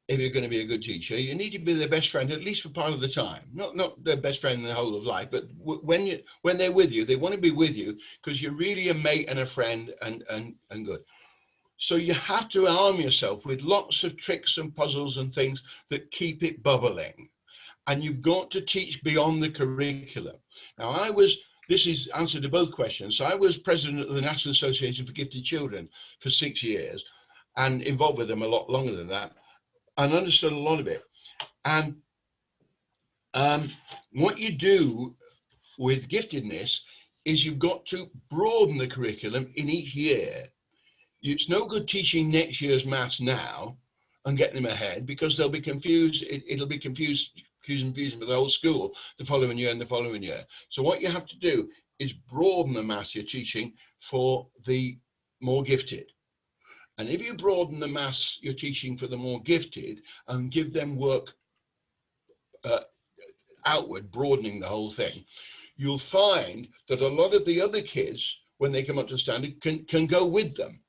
If you're going to be a good teacher, you need to be their best friend, at least for part of the time. Not their best friend in the whole of life, but when they're with you, they want to be with you because you're really a mate and a friend and good. So you have to arm yourself with lots of tricks and puzzles and things that keep it bubbling. And you've got to teach beyond the curriculum. Now, this is answer to both questions. So I was president of the National Association for Gifted Children for 6 years and involved with them a lot longer than that, and understood a lot of it. And what you do with giftedness is you've got to broaden the curriculum in each year. It's no good teaching next year's maths now and getting them ahead because they'll be confused. It'll be confusing for the whole school the following year and the following year. So what you have to do is broaden the maths you're teaching for the more gifted. And if you broaden the maths you're teaching for the more gifted and give them work outward, broadening the whole thing, you'll find that a lot of the other kids, when they come up to standard, can go with them.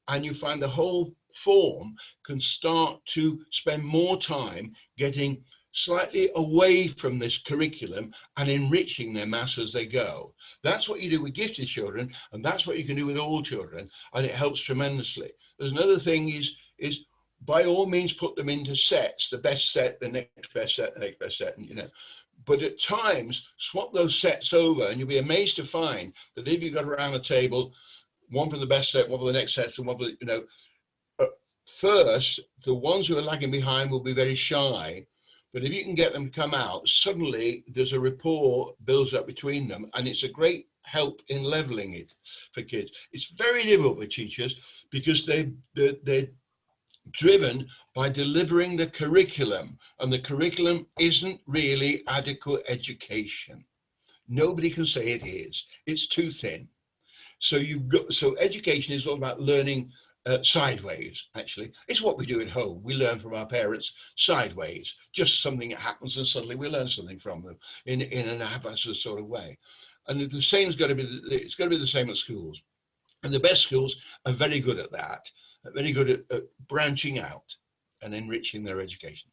And you find the whole form can start to spend more time getting slightly away from this curriculum and enriching their maths as they go. That's what you do with gifted children, and that's what you can do with all children, and it helps tremendously. There's another thing is by all means put them into sets, the best set, the next best set, the next best set, and but at times swap those sets over, and you'll be amazed to find that if you've got around the table one for the best set, one for the next set, and one for first, the ones who are lagging behind will be very shy. But if you can get them to come out, suddenly there's a rapport builds up between them, and it's a great help in leveling it for kids. It's very difficult with teachers because they're driven by delivering the curriculum, and the curriculum isn't really adequate education. Nobody can say it is. It's too thin. So education is all about learning sideways, actually. It's what we do at home. We learn from our parents sideways, just something that happens and suddenly we learn something from them in an haphazard sort of way. And the same it's got to be the same at schools. And the best schools are very good at that, very good at branching out and enriching their education.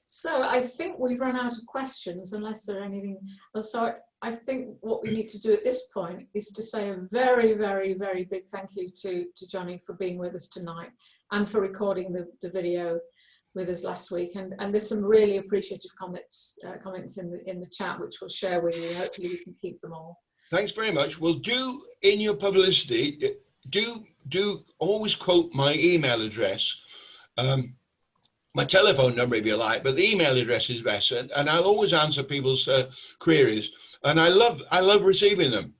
So I think we've run out of questions unless there are anything. So I think what we need to do at this point is to say a very, very, very big thank you to Johnny for being with us tonight and for recording the video with us last week. And there's some really appreciative comments in the chat, which we'll share with you. Hopefully we can keep them all. Thanks very much. Well, do in your publicity, do always quote my email address. My telephone number if you like, but the email address is best, and I'll always answer people's queries, and I love receiving them.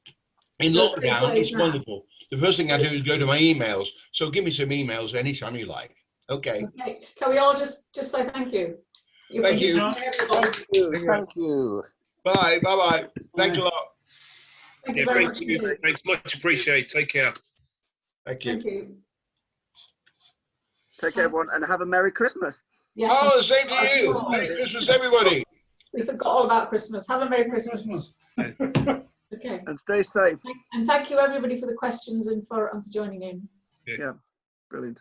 In lockdown, it's wonderful. The first thing I do is go to my emails, so give me some emails anytime you like. Okay. Okay. Can we all just say thank you? Thank you. Thank you. Bye. Bye. Thanks a lot. Thank you very much. Thanks, much appreciated. Take care. Thank you. Thank you. Take care, everyone, and have a Merry Christmas. Yes. Oh, the same to you. Merry Christmas, everybody. We forgot all about Christmas. Have a Merry Christmas. Okay. And stay safe. And thank you everybody for the questions and for joining in. Yeah, brilliant.